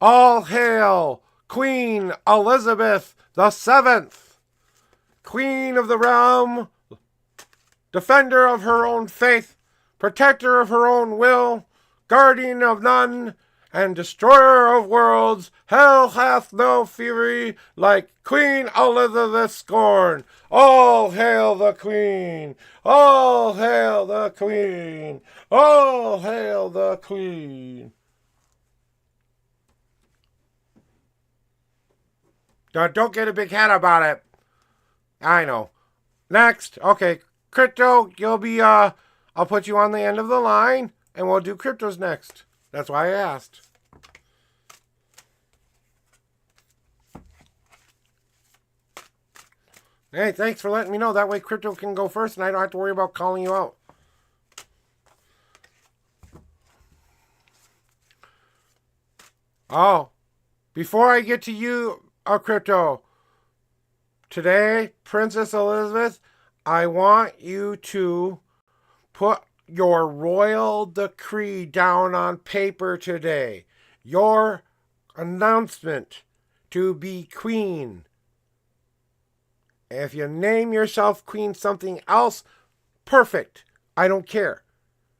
A: All hail Queen Elizabeth the Seventh, Queen of the realm, defender of her own faith, protector of her own will, guardian of none, and destroyer of worlds. Hell hath no fury like Queen Elizabeth scorn. All hail the Queen! All hail the Queen! All hail the Queen! Now, don't get a big head about it. I know. Next, okay, Crypto, you'll be, I'll put you on the end of the line, and we'll do Cryptos next. That's why I asked. Hey, thanks for letting me know. That way Crypto can go first, and I don't have to worry about calling you out. Oh, before I get to you, Crypto, today, Princess Elizabeth, I want you to put your royal decree down on paper today. Your announcement to be queen. If you name yourself queen something else, perfect. I don't care.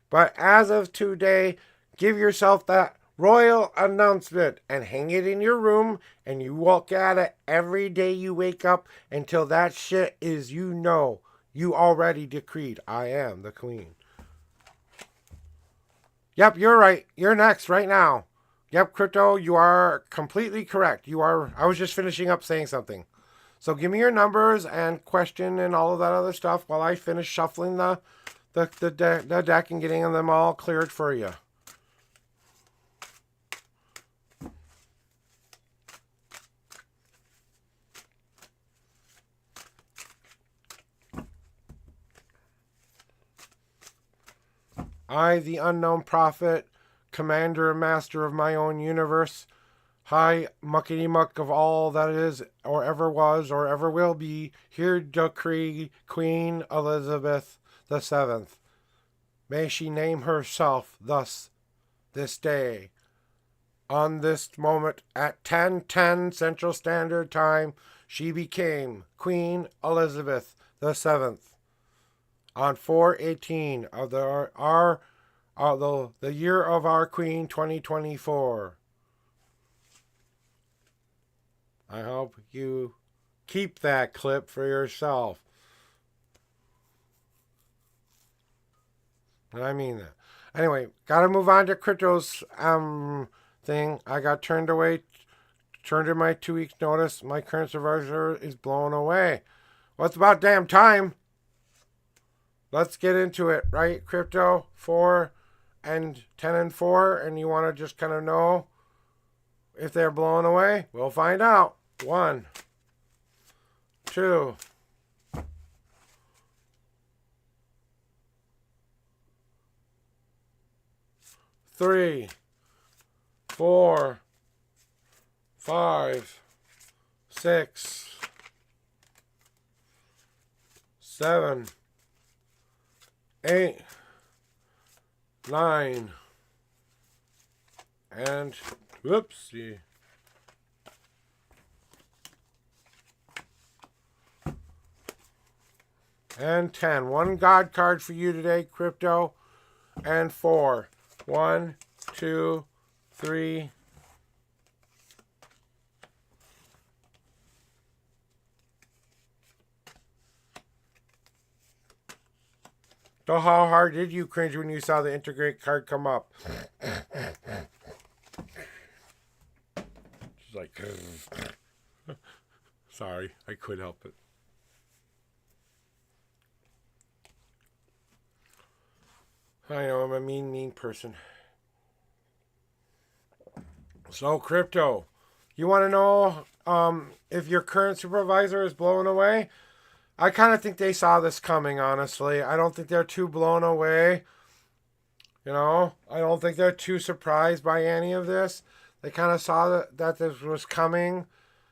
A: But as of today, give yourself that royal announcement and hang it in your room, and you look at it every day you wake up until that shit is, you already decreed, I am the queen. Yep, you're right. You're next right now. Yep, Crypto, you are completely correct. I was just finishing up saying something. So give me your numbers and question and all of that other stuff while I finish shuffling the deck and getting them all cleared for you. I, the unknown prophet, commander and master of my own universe, high muckety muck of all that is, or ever was, or ever will be, here decree Queen Elizabeth the Seventh. May she name herself thus this day. On this moment, at 10:10 Central Standard Time, she became Queen Elizabeth the Seventh. On 4/18 of the year of our Queen 2024. I hope you keep that clip for yourself. And I mean that. Anyway, gotta move on to Crypto's thing. I got turned in my 2 weeks notice. My current supervisor is blown away. Well, it's about damn time. Let's get into it, right? Crypto 4 and 10 and 4, and you want to just kind of know if they're blown away? We'll find out. 1, 2, 3, 4, 5, 6, 7, 8, 9, and whoopsie, And 10. One God card for you today, Crypto. And 4. 1, 2, 3. So how hard did you cringe when you saw the integrate card come up? She's like, sorry, I couldn't help it. I know, I'm a mean person. So, Crypto, you want to know if your current supervisor is blown away? I kind of think they saw this coming, honestly. I don't think they're too blown away. You know, I don't think they're too surprised by any of this. They kind of saw that this was coming.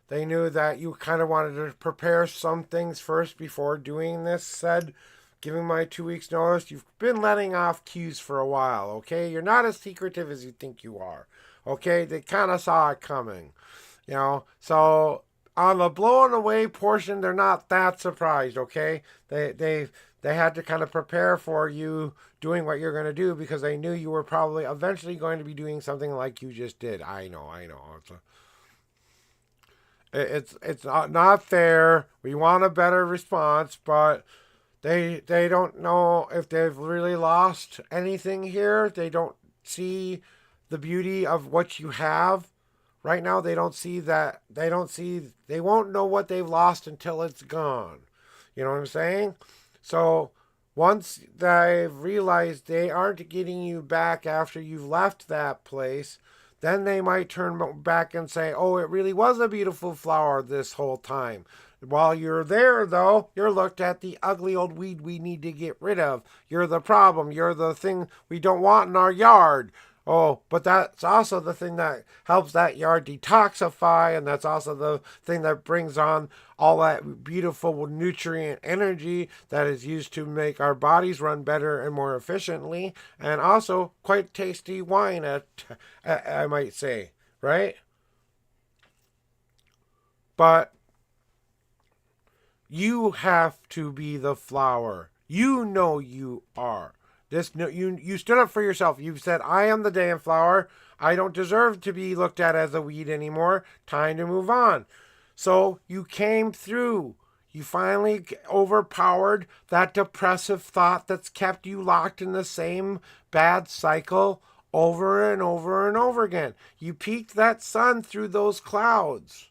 A: They knew that you kind of wanted to prepare some things first before doing this. Said, giving my 2 weeks notice, you've been letting off cues for a while, okay? You're not as secretive as you think you are, okay? They kind of saw it coming, you know? So on the blown away portion, they're not that surprised, okay? They had to kind of prepare for you doing what you're going to do because they knew you were probably eventually going to be doing something like you just did. I know. It's not fair. We want a better response, but they don't know if they've really lost anything here. They don't see the beauty of what you have. Right now they don't see that. They won't know what they've lost until it's gone. You know what I'm saying? So once they've realized they aren't getting you back after you've left that place, then they might turn back and say, oh, it really was a beautiful flower this whole time. While you're there, though, you're looked at the ugly old weed we need to get rid of. You're the problem. You're the thing we don't want in our yard. Oh, but that's also the thing that helps that yard detoxify, and that's also the thing that brings on all that beautiful nutrient energy that is used to make our bodies run better and more efficiently, and also quite tasty wine, I might say, right? But you have to be the flower. You know you are. You stood up for yourself. You've said, I am the damn flower. I don't deserve to be looked at as a weed anymore. Time to move on. So you came through. You finally overpowered that depressive thought that's kept you locked in the same bad cycle over and over and over again. You peeked that sun through those clouds.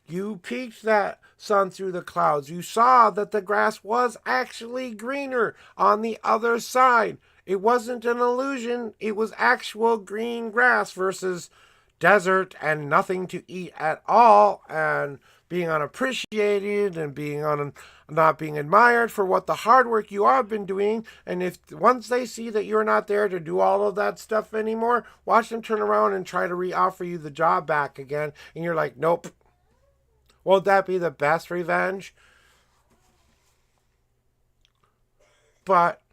A: You peeked that sun through the clouds. You saw that the grass was actually greener on the other side. It wasn't an illusion. It was actual green grass versus desert and nothing to eat at all and being unappreciated and not being admired for what the hard work you have been doing. And if once they see that you're not there to do all of that stuff anymore, watch them turn around and try to re-offer you the job back again. And you're like, nope. Won't that be the best revenge? But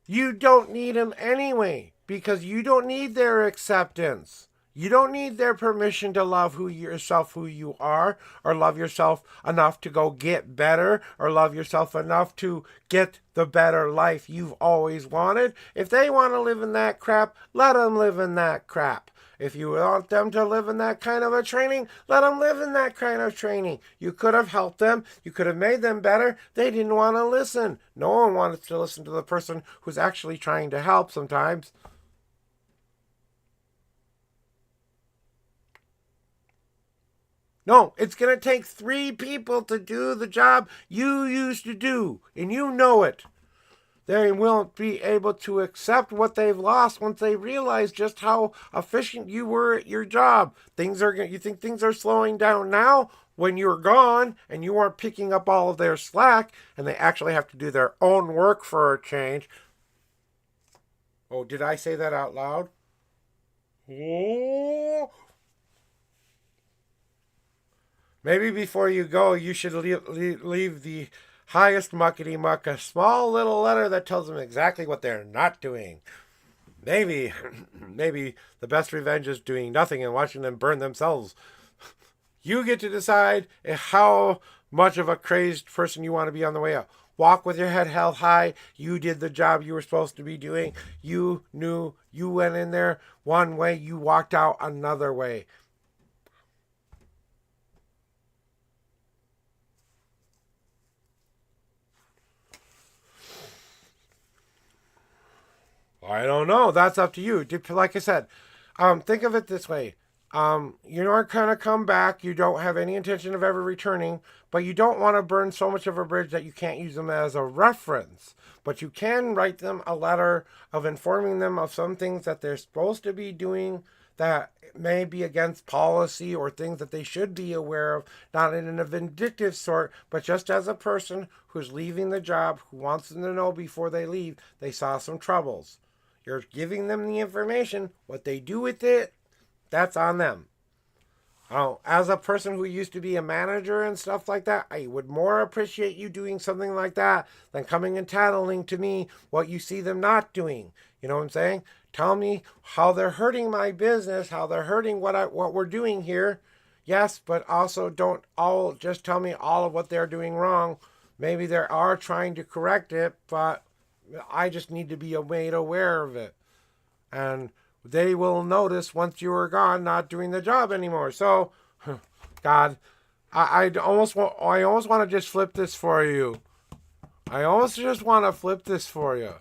A: you don't need them anyway, because you don't need their acceptance. You don't need their permission to love who you are, or love yourself enough to go get better, or love yourself enough to get the better life you've always wanted. If they want to live in that crap, let them live in that crap. If you want them to live in that kind of a training, let them live in that kind of training. You could have helped them. You could have made them better. They didn't want to listen. No one wants to listen to the person who's actually trying to help sometimes. No, it's going to take 3 people to do the job you used to do, and you know it. They won't be able to accept what they've lost once they realize just how efficient you were at your job. You think things are slowing down now when you're gone and you aren't picking up all of their slack and they actually have to do their own work for a change. Oh, did I say that out loud? Oh. Maybe before you go, you should leave the highest muckety muck a small little letter that tells them exactly what they're not doing. Maybe the best revenge is doing nothing and watching them burn themselves. You get to decide how much of a crazed person you want to be on the way out. Walk with your head held high. You did the job you were supposed to be doing. You knew you went in there one way, you walked out another way. I don't know. That's up to you. Like I said, think of it this way. You aren't going to come back. You don't have any intention of ever returning, but you don't want to burn so much of a bridge that you can't use them as a reference. But you can write them a letter of informing them of some things that they're supposed to be doing that may be against policy or things that they should be aware of, not in a vindictive sort, but just as a person who's leaving the job, who wants them to know before they leave, they saw some troubles. You're giving them the information. What they do with it, that's on them. As a person who used to be a manager and stuff like that, I would more appreciate you doing something like that than coming and tattling to me what you see them not doing. You know what I'm saying? Tell me how they're hurting my business, how they're hurting what we're doing here. Yes, but also don't all just tell me all of what they're doing wrong. Maybe they are trying to correct it, but I just need to be made aware of it. And they will notice once you are gone not doing the job anymore. So, God, I almost want to just flip this for you. I almost just want to flip this for you.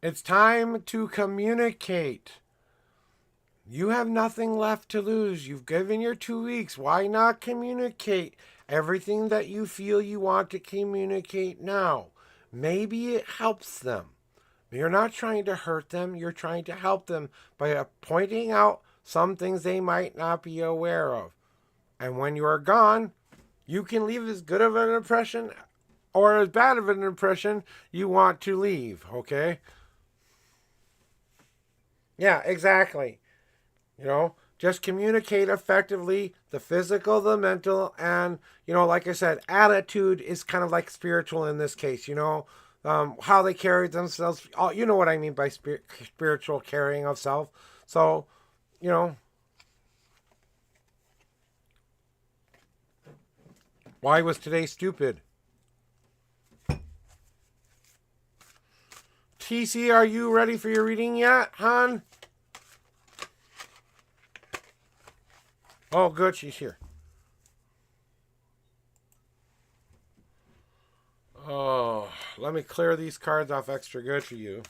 A: It's time to communicate. You have nothing left to lose. You've given your 2 weeks. Why not communicate everything that you feel you want to communicate now? Maybe it helps them. You're not trying to hurt them. You're trying to help them by pointing out some things they might not be aware of. And when you are gone, you can leave as good of an impression or as bad of an impression you want to leave, okay? Yeah, exactly. Just communicate effectively, the physical, the mental, and, like I said, attitude is kind of like spiritual in this case, how they carry themselves. You know what I mean by spiritual carrying of self. So, why was today stupid? TC, are you ready for your reading yet, hon? Oh, good, she's here. Oh, let me clear these cards off extra good for you.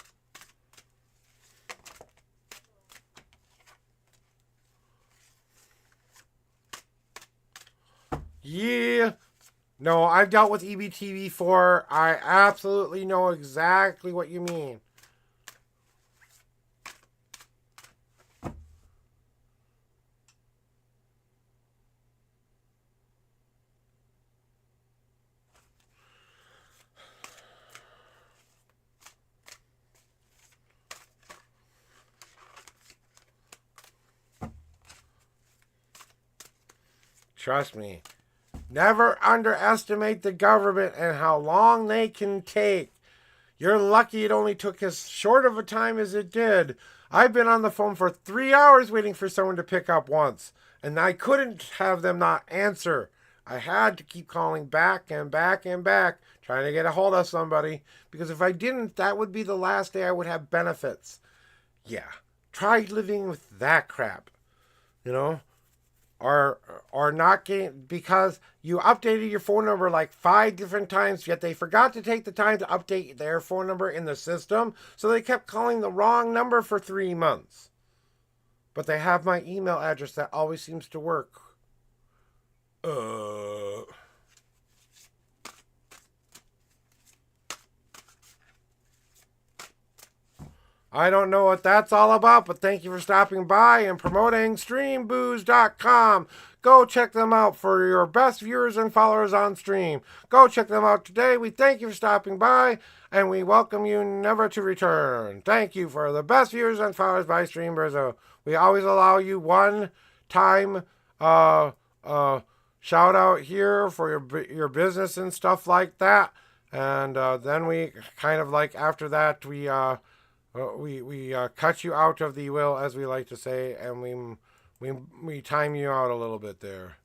A: Yeah. No, I've dealt with EBT before. I absolutely know exactly what you mean. Trust me. Never underestimate the government and how long they can take. You're lucky it only took as short of a time as it did. I've been on the phone for 3 hours waiting for someone to pick up once, and I couldn't have them not answer. I had to keep calling back and back and back, trying to get a hold of somebody, because if I didn't, that would be the last day I would have benefits. Yeah, try living with that crap, or not getting, because you updated your phone number like 5 different times, yet they forgot to take the time to update their phone number in the system, so they kept calling the wrong number for 3 months. But they have my email address that always seems to work. I don't know what that's all about, but thank you for stopping by and promoting StreamBooze.com. Go check them out for your best viewers and followers on stream. Go check them out today. We thank you for stopping by, and we welcome you never to return. Thank you for the best viewers and followers by StreamBooze. We always allow you one time shout out here for your business and stuff like that. And then we kind of like after that we we cut you out of the will, as we like to say, and we time you out a little bit there.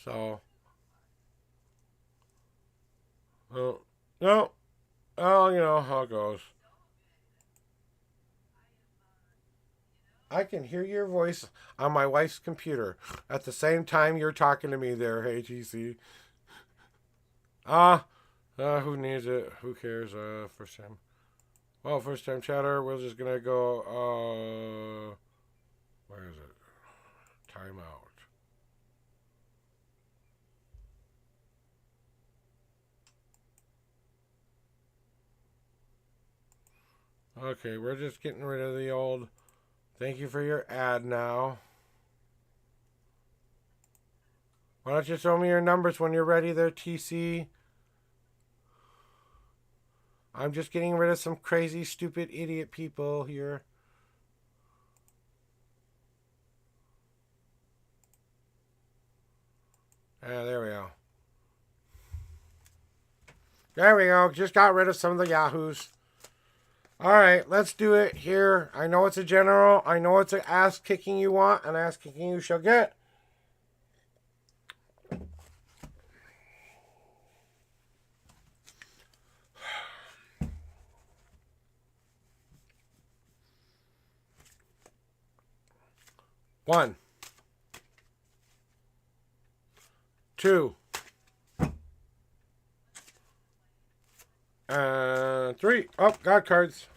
A: So, no, no, oh, you know how it goes. I can hear your voice on my wife's computer at the same time you're talking to me there, ATC. Ah, who needs it? Who cares? First time. Well, first time chatter. We're just gonna go. Where is it? Timeout. Okay, we're just getting rid of the old. Thank you for your ad now. Why don't you show me your numbers when you're ready there, TC? I'm just getting rid of some crazy, stupid, idiot people here. There we go. There we go. Just got rid of some of the yahoos. Alright, let's do it here. I know it's a general. I know it's an ass kicking you want, and ass kicking you shall get. One. Two. And three. Oh, got cards.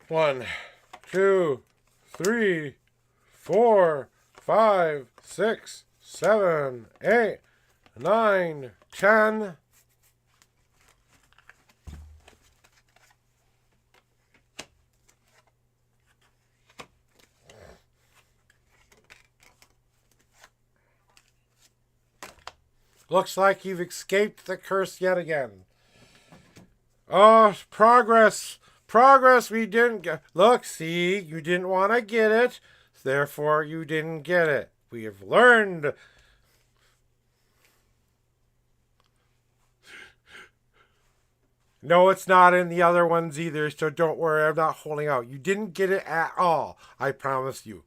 A: One, two, three, 4, 5, 6, 7, 8, 9, 10. Looks like you've escaped the curse yet again. Oh, progress. Progress, we didn't get. Look, see, you didn't want to get it. Therefore, you didn't get it. We have learned. No, it's not in the other ones either, so don't worry, I'm not holding out. You didn't get it at all. I promise you.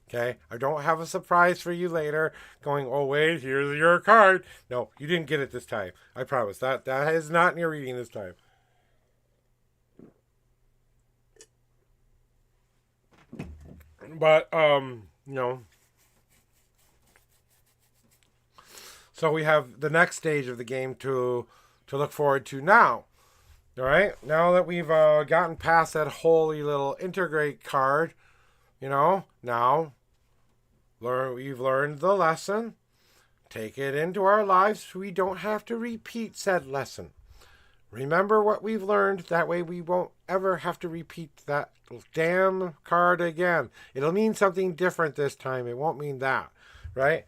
A: Okay? I don't have a surprise for you later going, oh, wait, here's your card. No, you didn't get it this time. I promise. That is not in your reading this time. But, so we have the next stage of the game to look forward to now. All right? Now that we've gotten past that holy little integrate card, now we've learned the lesson. Take it into our lives so we don't have to repeat said lesson. Remember what we've learned. That way we won't ever have to repeat that damn card again. It'll mean something different this time. It won't mean that, right?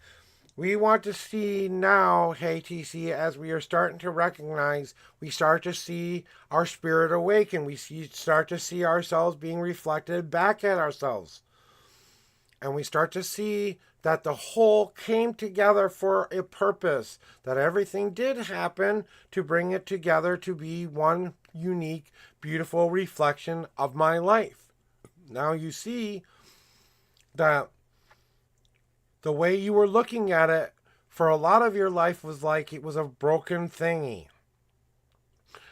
A: We want to see now, hey TC, as we are starting to recognize, we start to see our spirit awaken. We start to see ourselves being reflected back at ourselves. And we start to see that the whole came together for a purpose, that everything did happen to bring it together to be one unique, beautiful reflection of my life. Now you see that the way you were looking at it for a lot of your life was like it was a broken thingy.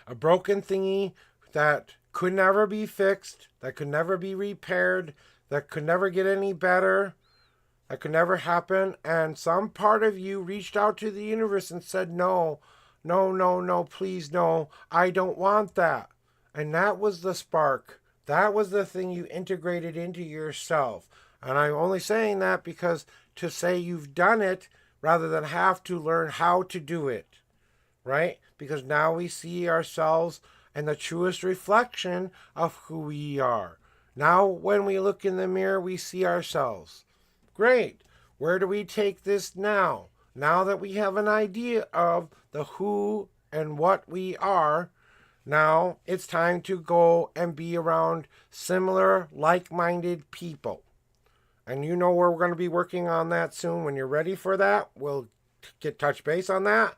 A: A broken thingy that could never be fixed, that could never be repaired, that could never get any better. That could never happen. And some part of you reached out to the universe and said, no, please, no, I don't want that. And that was the spark. That was the thing you integrated into yourself. And I'm only saying that because to say you've done it rather than have to learn how to do it, right? Because now we see ourselves in the truest reflection of who we are. Now, when we look in the mirror, we see ourselves. Great. Where do we take this now? Now that we have an idea of the who and what we are, now it's time to go and be around similar, like-minded people. And you know where we're going to be working on that soon. When you're ready for that, we'll get touch base on that.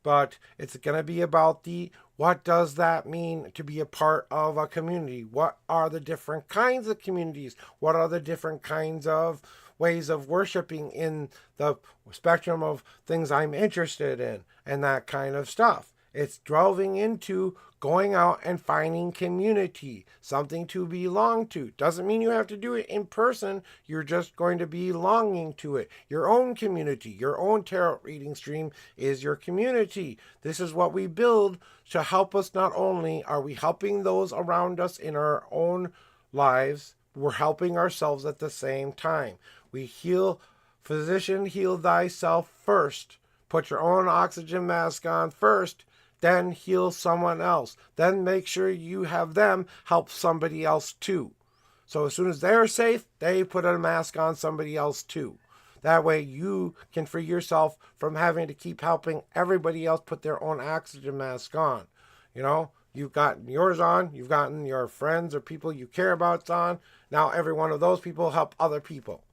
A: But it's going to be about the what does that mean to be a part of a community? What are the different kinds of communities? What are the different kinds of ways of worshiping in the spectrum of things I'm interested in and that kind of stuff? It's delving into going out and finding community, something to belong to. Doesn't mean you have to do it in person. You're just going to be belonging to it. Your own community, your own tarot reading stream is your community. This is what we build to help us. Not only are we helping those around us in our own lives, we're helping ourselves at the same time. We heal, physician, heal thyself first. Put your own oxygen mask on first. Then heal someone else. Then make sure you have them help somebody else too. So as soon as they're safe, they put a mask on somebody else too. That way you can free yourself from having to keep helping everybody else put their own oxygen mask on. You know, you've gotten yours on, you've gotten your friends or people you care about's on. Now every one of those people help other people.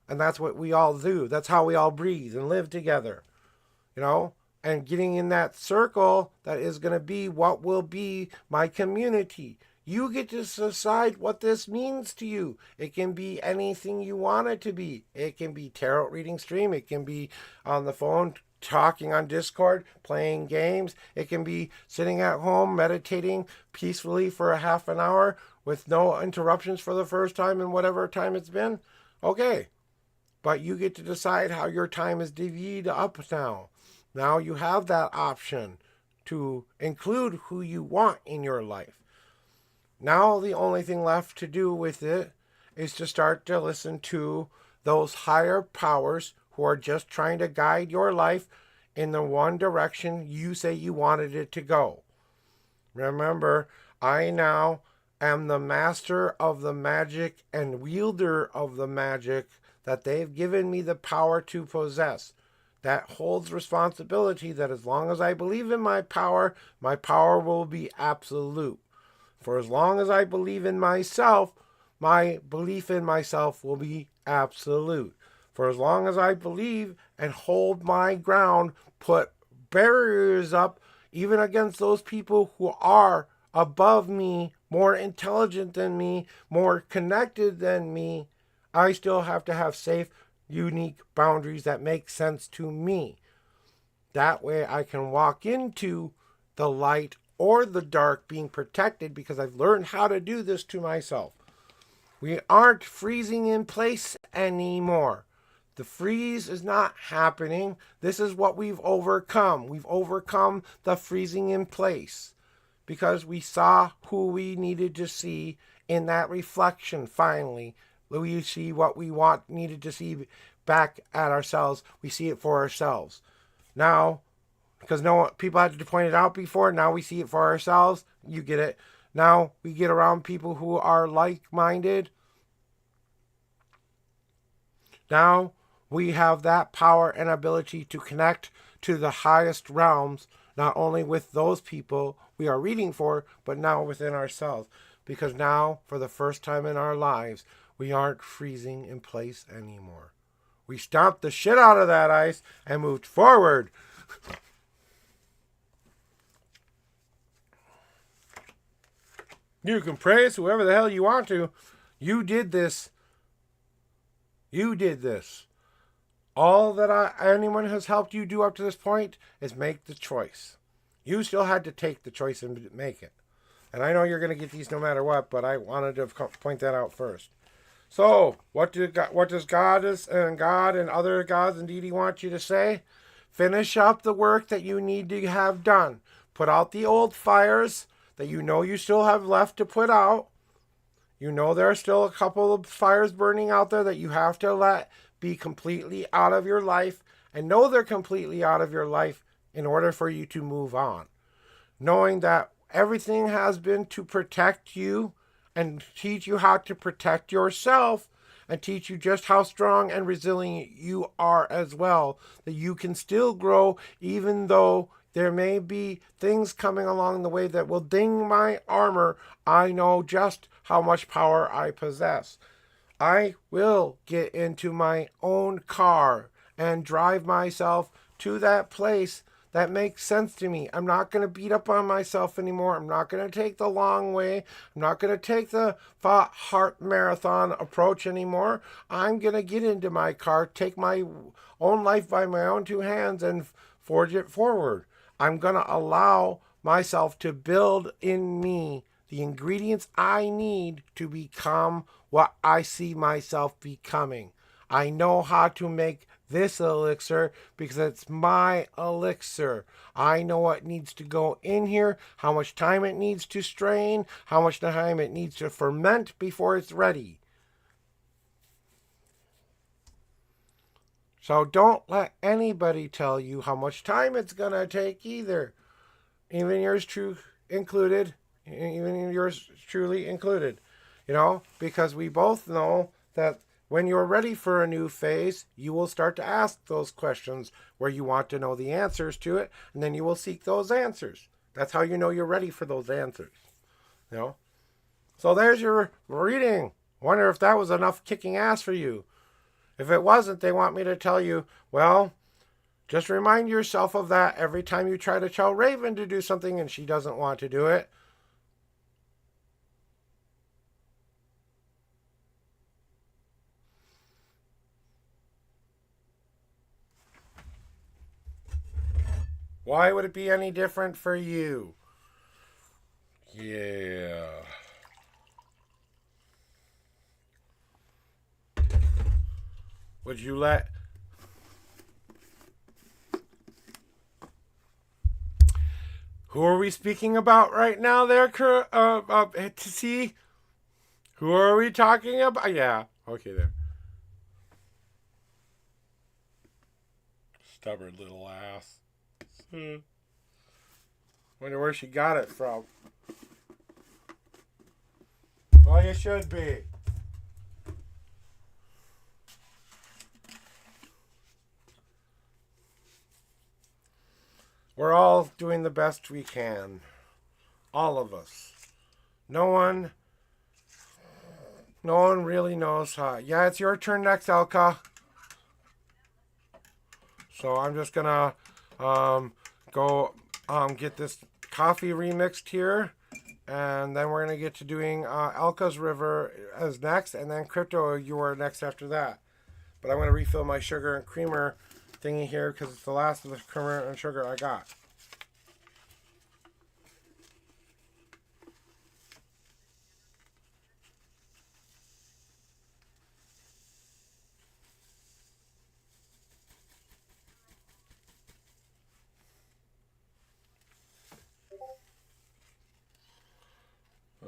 A: And that's what we all do. That's how we all breathe and live together. You know? And getting in that circle that is going to be what will be my community. You get to decide what this means to you. It can be anything you want it to be. It can be tarot reading stream. It can be on the phone, talking on Discord, playing games. It can be sitting at home, meditating peacefully for a half an hour with no interruptions for the first time in whatever time it's been. Okay. But you get to decide how your time is divvied up now. Now you have that option to include who you want in your life. Now the only thing left to do with it is to start to listen to those higher powers who are just trying to guide your life in the one direction you say you wanted it to go. Remember, I now am the master of the magic and wielder of the magic that they've given me the power to possess. That holds responsibility that as long as I believe in my power will be absolute. For as long as I believe in myself, my belief in myself will be absolute. For as long as I believe and hold my ground, put barriers up, even against those people who are above me, more intelligent than me, more connected than me, I still have to have safe, unique boundaries that make sense to me. That way I can walk into the light or the dark being protected because I've learned how to do this to myself. We aren't freezing in place anymore. The freeze is not happening. This is what we've overcome. We've overcome the freezing in place because we saw who we needed to see in that reflection finally. We see what we needed to see back at ourselves. We see it for ourselves. Now, because people had to point it out before, now we see it for ourselves. You get it. Now we get around people who are like-minded. Now we have that power and ability to connect to the highest realms, not only with those people we are reading for, but now within ourselves. Because now, for the first time in our lives, we aren't freezing in place anymore. We stomped the shit out of that ice and moved forward. You can praise whoever the hell you want to. You did this. You did this. All that anyone has helped you do up to this point is make the choice. You still had to take the choice and make it. And I know you're going to get these no matter what, but I wanted to point that out first. So, what does God and other gods and deity want you to say? Finish up the work that you need to have done. Put out the old fires that you know you still have left to put out. You know there are still a couple of fires burning out there that you have to let be completely out of your life, and know they're completely out of your life in order for you to move on. Knowing that everything has been to protect you and teach you how to protect yourself and teach you just how strong and resilient you are as well. That you can still grow even though there may be things coming along the way that will ding my armor. I know just how much power I possess. I will get into my own car and drive myself to that place that makes sense to me. I'm not going to beat up on myself anymore. I'm not going to take the long way. I'm not going to take the heart marathon approach anymore. I'm going to get into my car, take my own life by my own two hands, and forge it forward. I'm going to allow myself to build in me the ingredients I need to become what I see myself becoming. I know how to make this elixir because it's my elixir. I know what needs to go in here, how much time it needs to strain, how much time it needs to ferment before it's ready. So don't let anybody tell you how much time it's going to take either. Even yours truly included. Because we both know that when you're ready for a new phase, you will start to ask those questions where you want to know the answers to it, and then you will seek those answers. That's how you know you're ready for those answers. So there's your reading. Wonder if that was enough kicking ass for you. If it wasn't, they want me to tell you, well, just remind yourself of that every time you try to tell Raven to do something and she doesn't want to do it. Why would it be any different for you? Yeah. Would you let... Who are we speaking about right now there, to see? Who are we talking about? Yeah, okay there. Stubborn little ass. Wonder where she got it from. Well, you should be. We're all doing the best we can. All of us. No one really knows how. Yeah, it's your turn next, Elka. So I'm just gonna go get this coffee remixed here, and then we're gonna get to doing Elka's River as next, and then Crypto, you are next after that. But I'm gonna refill my sugar and creamer thingy here because it's the last of the creamer and sugar I got.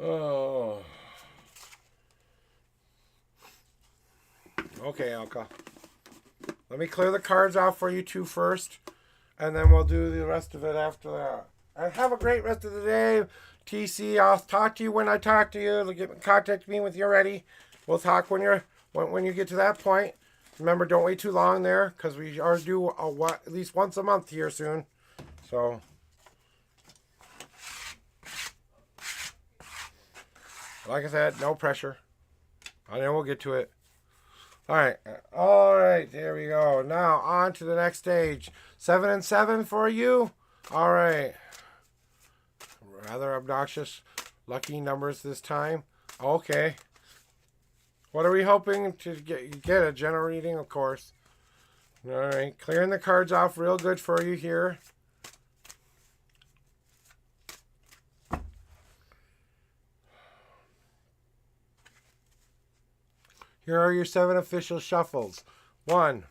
A: Oh. Okay, Elka. Let me clear the cards off for you two first, and then we'll do the rest of it after that. And have a great rest of the day, TC. I'll talk to you when I talk to you. Contact me when you're ready. We'll talk when you get to that point. Remember, don't wait too long there, because we are due at least once a month here soon. So, like I said, no pressure. I know we'll get to it. All right, there we go. Now, on to the next stage. 7 and 7 for you. All right. Rather obnoxious, lucky numbers this time. Okay. What are we hoping to get? A general reading, of course. All right, clearing the cards off real good for you here. Here are your 7 official shuffles. 1,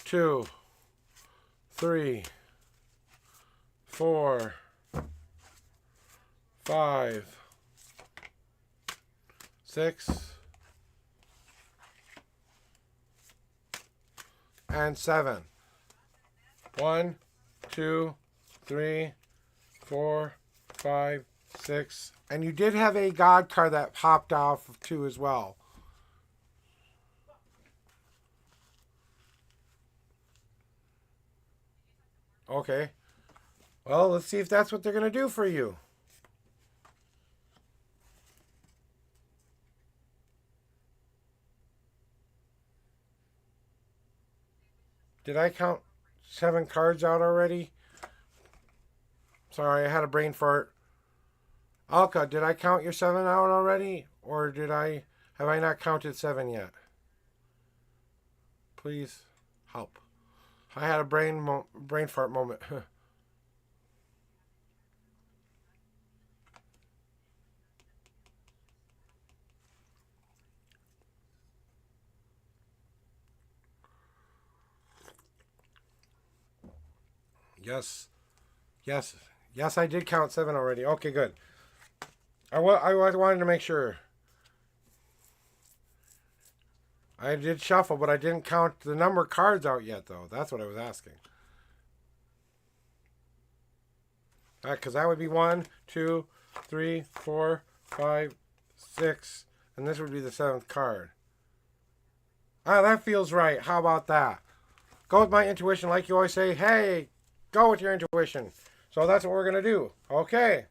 A: 2, 3, 4, 5, 6, and 7. 1, 2, 3, 4, 5, 6. And you did have a God card that popped off of 2 as well. Okay. Well, let's see if that's what they're going to do for you. Did I count 7 cards out already? Sorry, I had a brain fart. Alka, did I count your 7 out already? Or have I not counted 7 yet? Please help. I had a brain fart moment. Yes. Yes. Yes, I did count 7 already. Okay, good. I wanted to make sure. I did shuffle, but I didn't count the number of cards out yet, though. That's what I was asking. Because that would be 1, 2, 3, 4, 5, 6, and this would be the 7th card. Ah, that feels right. How about that? Go with my intuition, like you always say. Hey, go with your intuition. So that's what we're going to do. Okay.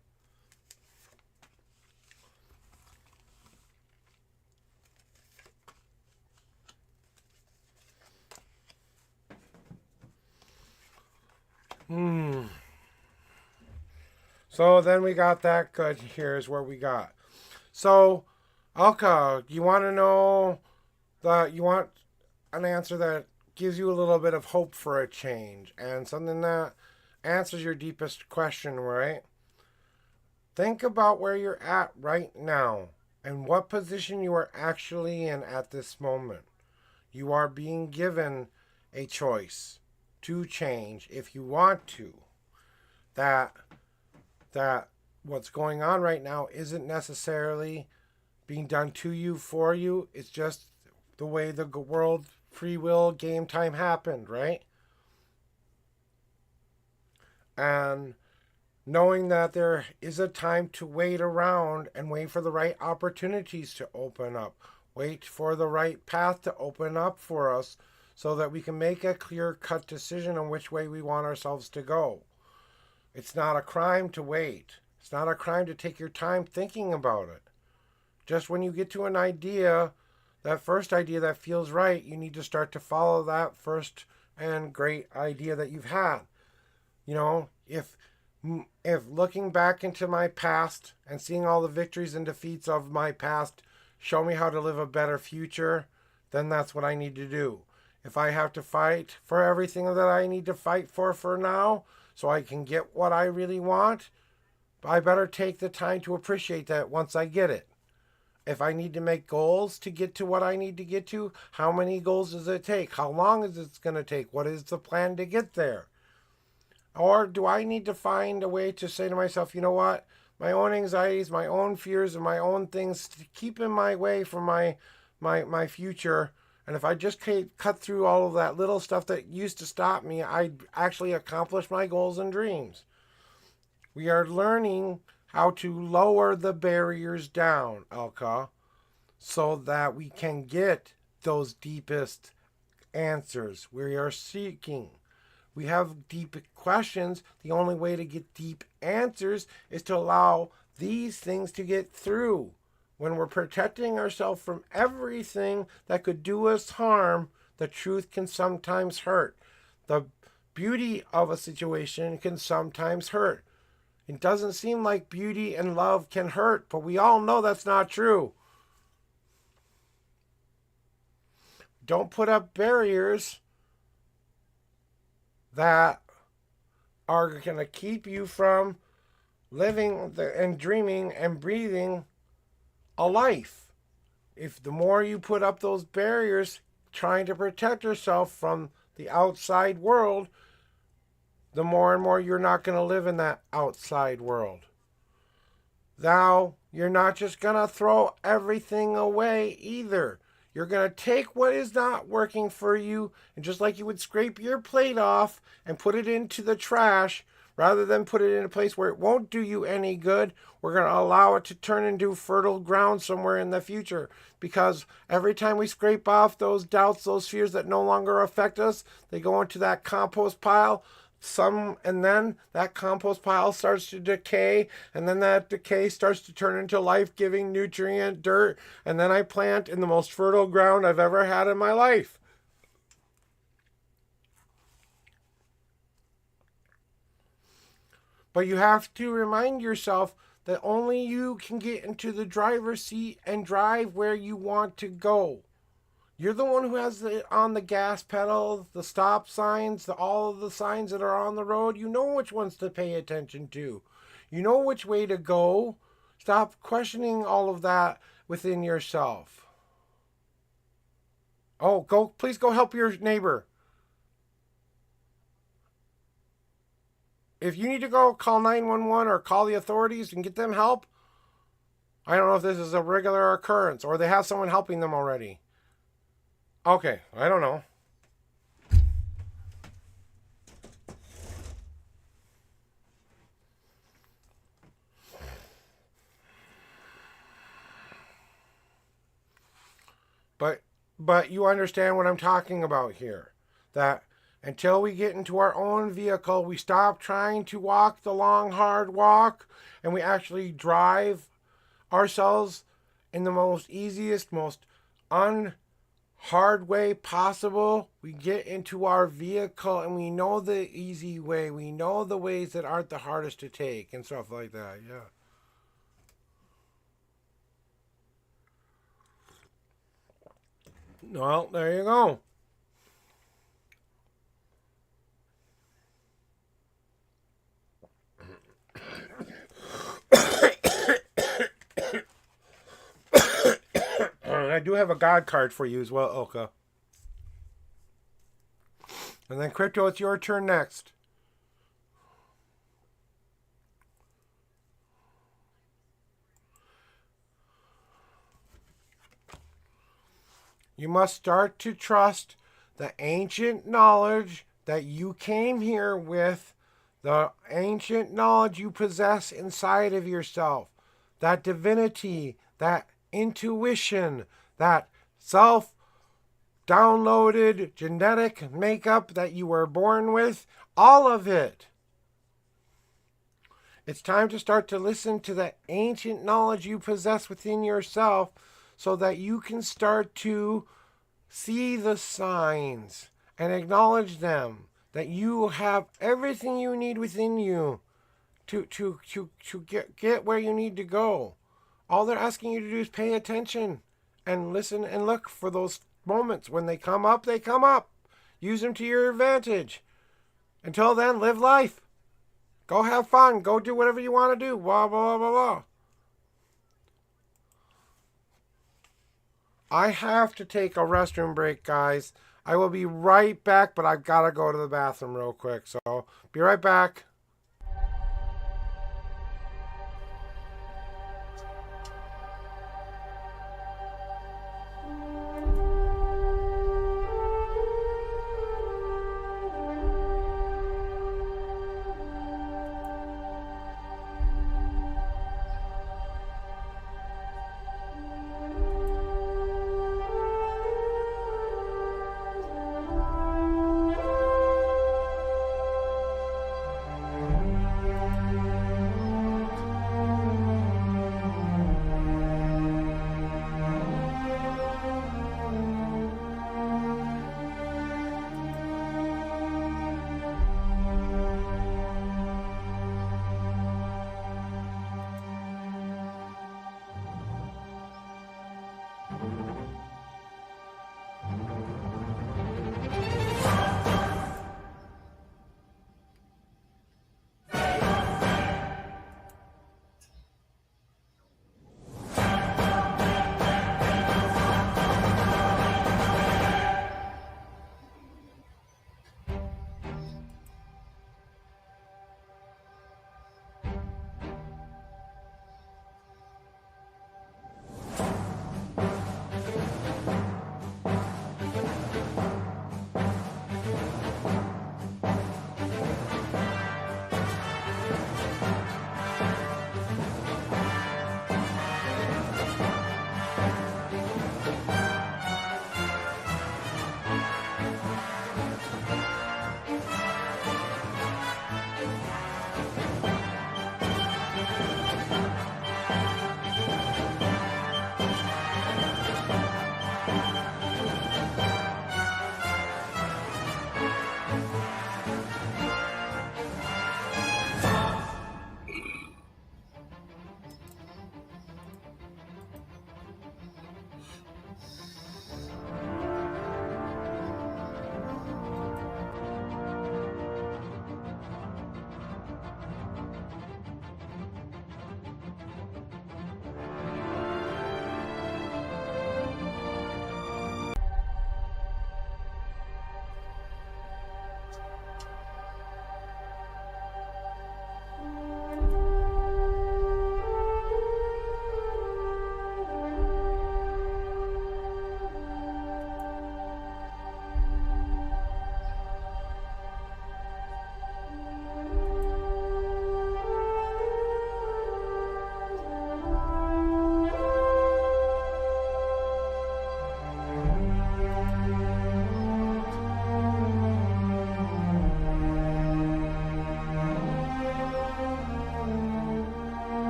A: So then we got that good. Here's where we got. So, Alka, you want to know you want an answer that gives you a little bit of hope for a change and something that answers your deepest question, right? Think about where you're at right now and what position you are actually in at this moment. You are being given a choice to change if you want to. That what's going on right now isn't necessarily being done to you, for you. It's just the way the world free will game time happened, right? And knowing that there is a time to wait around and wait for the right opportunities to open up, wait for the right path to open up for us so that we can make a clear-cut decision on which way we want ourselves to go. It's not a crime to wait. It's not a crime to take your time thinking about it. Just when you get to an idea, that first idea that feels right, you need to start to follow that first and great idea that you've had. You know, if looking back into my past and seeing all the victories and defeats of my past show me how to live a better future, then that's what I need to do. If I have to fight for everything that I need to fight for now, so I can get what I really want, I better take the time to appreciate that once I get it. If I need to make goals to get to what I need to get to, how many goals does it take? How long is it going to take? What is the plan to get there? Or do I need to find a way to say to myself, you know what? My own anxieties, my own fears, and my own things to keep in my way from my future. And if I just cut through all of that little stuff that used to stop me, I'd actually accomplish my goals and dreams. We are learning how to lower the barriers down, Alka, so that we can get those deepest answers we are seeking. We have deep questions. The only way to get deep answers is to allow these things to get through. When we're protecting ourselves from everything that could do us harm, the truth can sometimes hurt. The beauty of a situation can sometimes hurt. It doesn't seem like beauty and love can hurt, but we all know that's not true. Don't put up barriers that are going to keep you from living and dreaming and breathing a life. If the more you put up those barriers trying to protect yourself from the outside world, the more and more you're not going to live in that outside world. Now, you're not just going to throw everything away either. You're going to take what is not working for you, and just like you would scrape your plate off and put it into the trash, Rather than put it in a place where it won't do you any good, we're going to allow it to turn into fertile ground somewhere in the future. Because every time we scrape off those doubts, those fears that no longer affect us, they go into that compost pile. And then that compost pile starts to decay, and then that decay starts to turn into life-giving nutrient dirt, and then I plant in the most fertile ground I've ever had in my life. But you have to remind yourself that only you can get into the driver's seat and drive where you want to go. You're the one who has on the gas pedal, the stop signs, all of the signs that are on the road. You know which ones to pay attention to. You know which way to go. Stop questioning all of that within yourself. Oh, please go help your neighbor. If you need to go, call 911 or call the authorities and get them help. I don't know if this is a regular occurrence or they have someone helping them already. Okay, I don't know. But you understand what I'm talking about here. That until we get into our own vehicle, we stop trying to walk the long, hard walk, and we actually drive ourselves in the most easiest, most hard way possible. We get into our vehicle and we know the easy way. We know the ways that aren't the hardest to take and stuff like that. Yeah. Well, there you go. I do have a God card for you as well, Ilka. And then Crypto, it's your turn next. You must start to trust the ancient knowledge that you came here with, the ancient knowledge you possess inside of yourself, that divinity, that intuition, that self downloaded genetic makeup that you were born with, all of it. It's time to start to listen to the ancient knowledge you possess within yourself so that you can start to see the signs and acknowledge them, that you have everything you need within you to get where you need to go. All they're asking you to do is pay attention and listen and look for those moments. When they come up, they come up. Use them to your advantage. Until then, live life. Go have fun. Go do whatever you want to do. Blah, blah, blah, blah. I have to take a restroom break, guys. I will be right back, but I've got to go to the bathroom real quick. So, be right back.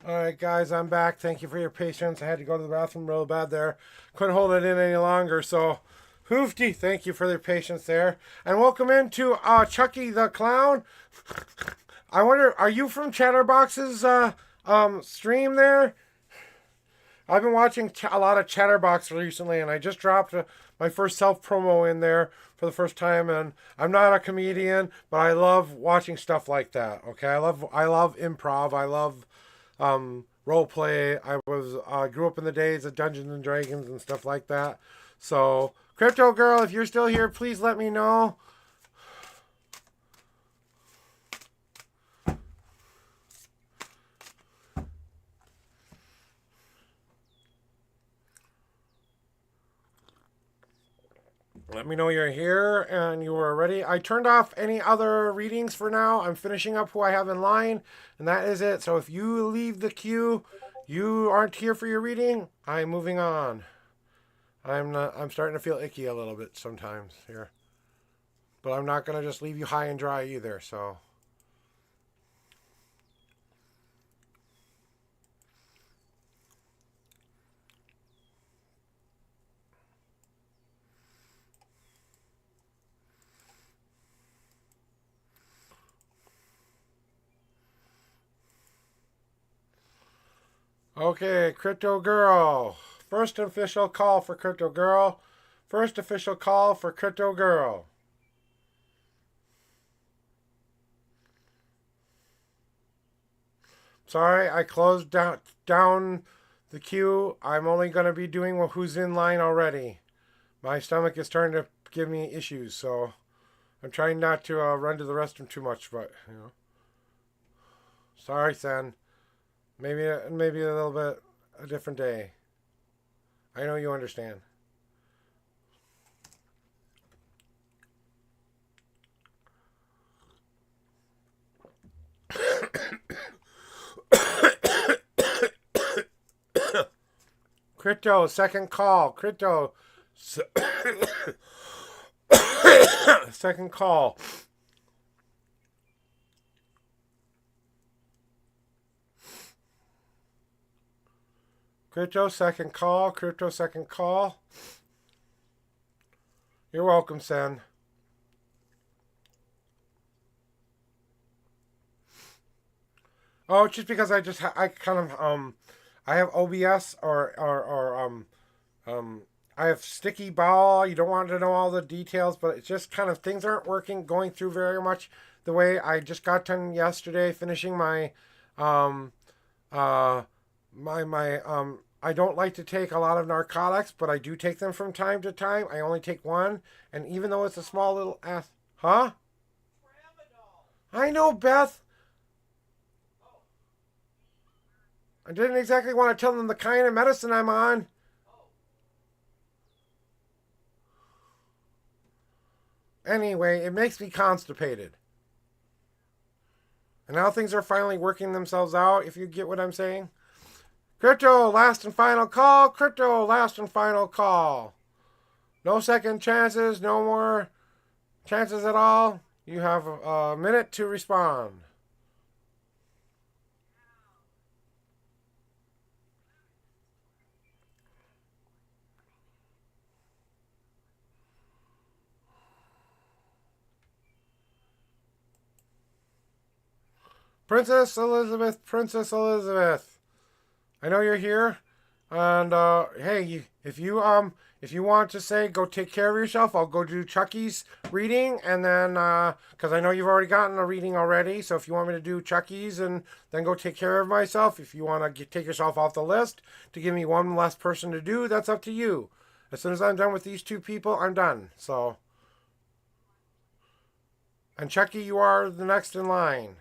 A: All right, guys, I'm back. Thank you for your patience. I had to go to the bathroom real bad there. Couldn't hold it in any longer, so hoofty, thank you for your patience there. And welcome into Chucky the Clown. I wonder, are you from Chatterbox's stream there? I've been watching a lot of Chatterbox recently, and I just dropped my first self promo in there for the first time. And I'm not a comedian, but I love watching stuff like that. Okay, I love improv. I love role play. I grew up in the days of Dungeons and Dragons and stuff like that. So, Crypto Girl, if you're still here, please let me know. Let me know you're here and you are ready. I turned off any other readings for now. I'm finishing up who I have in line, and that is it. So if you leave the queue, you aren't here for your reading, I'm moving on. I'm starting to feel icky a little bit sometimes here. But I'm not going to just leave you high and dry either, so. Okay, Crypto Girl. First official call for Crypto Girl. First official call for Crypto Girl. Sorry, I closed down the queue. I'm only going to be doing who's in line already. My stomach is starting to give me issues, so I'm trying not to run to the restroom too much, but, you know. Sorry, Sen. Maybe a little bit a different day. I know you understand. Crypto, second call. Crypto. Second call. Crypto, second call. Crypto, second call. You're welcome, Sen. Oh, just because I kind of I have OBS or I have sticky bowel. You don't want to know all the details, but it's just kind of things aren't going through very much the way. I just got done yesterday finishing my I don't like to take a lot of narcotics, but I do take them from time to time. I only take one, and even though it's a small little ass, huh? I know, Beth. I didn't exactly want to tell them the kind of medicine I'm on. Anyway, it makes me constipated. And now things are finally working themselves out, if you get what I'm saying. Crypto, last and final call. Crypto, last and final call. No second chances, no more chances at all. You have a minute to respond. Princess Elizabeth, Princess Elizabeth. I know you're here, and hey, if you want to say go take care of yourself, I'll go do Chucky's reading, and then because I know you've already gotten a reading already, so if you want me to do Chucky's and then go take care of myself, if you want to take yourself off the list to give me one less person to do, that's up to you. As soon as I'm done with these two people, I'm done. So, and Chucky, you are the next in line.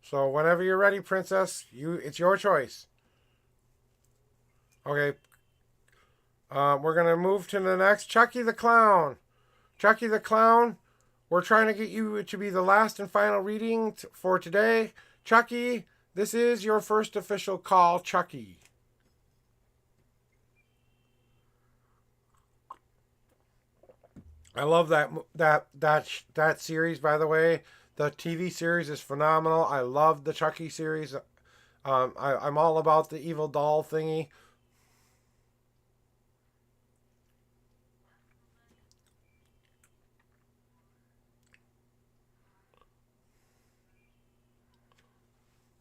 A: So whenever you're ready, Princess, it's your choice. Okay. We're going to move to the next. Chucky the Clown. Chucky the Clown, we're trying to get you to be the last and final reading for today. Chucky, this is your first official call, Chucky. I love that series, by the way. The TV series is phenomenal. I love the Chucky series. I'm all about the evil doll thingy.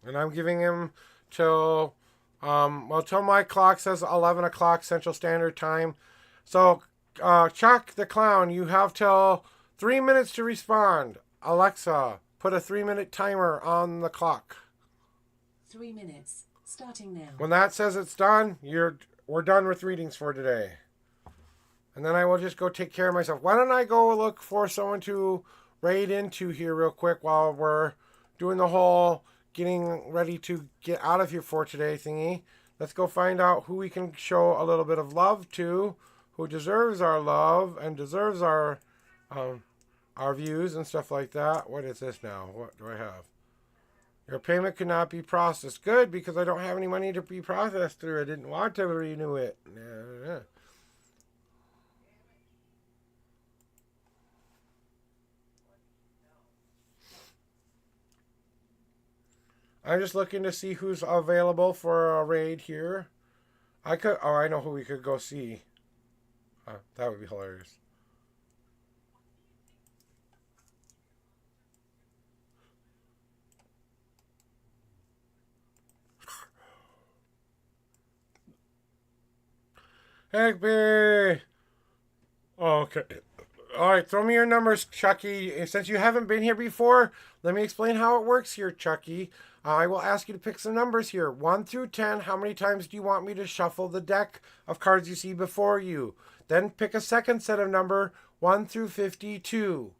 A: And I'm giving him till, till my clock says 11 o'clock Central Standard Time. So, Chuck the Clown, you have till 3 minutes to respond. Alexa, put a 3 minute timer on the clock.
C: 3 minutes, starting now.
A: When that says it's done, we're done with readings for today. And then I will just go take care of myself. Why don't I go look for someone to raid into here real quick while we're doing the whole getting ready to get out of here for today thingy. Let's go find out who we can show a little bit of love to, who deserves our love and deserves our views and stuff like that. What is this now? What do I have? Your payment could not be processed. Good, because I don't have any money to be processed through. I didn't want to renew it. I'm just looking to see who's available for a raid here. I know who we could go see. That would be hilarious. Higby! Okay. Alright, throw me your numbers, Chucky. Since you haven't been here before, let me explain how it works here, Chucky. I will ask you to pick some numbers here. 1 through 10, how many times do you want me to shuffle the deck of cards you see before you? Then pick a second set of number, 1 through 52.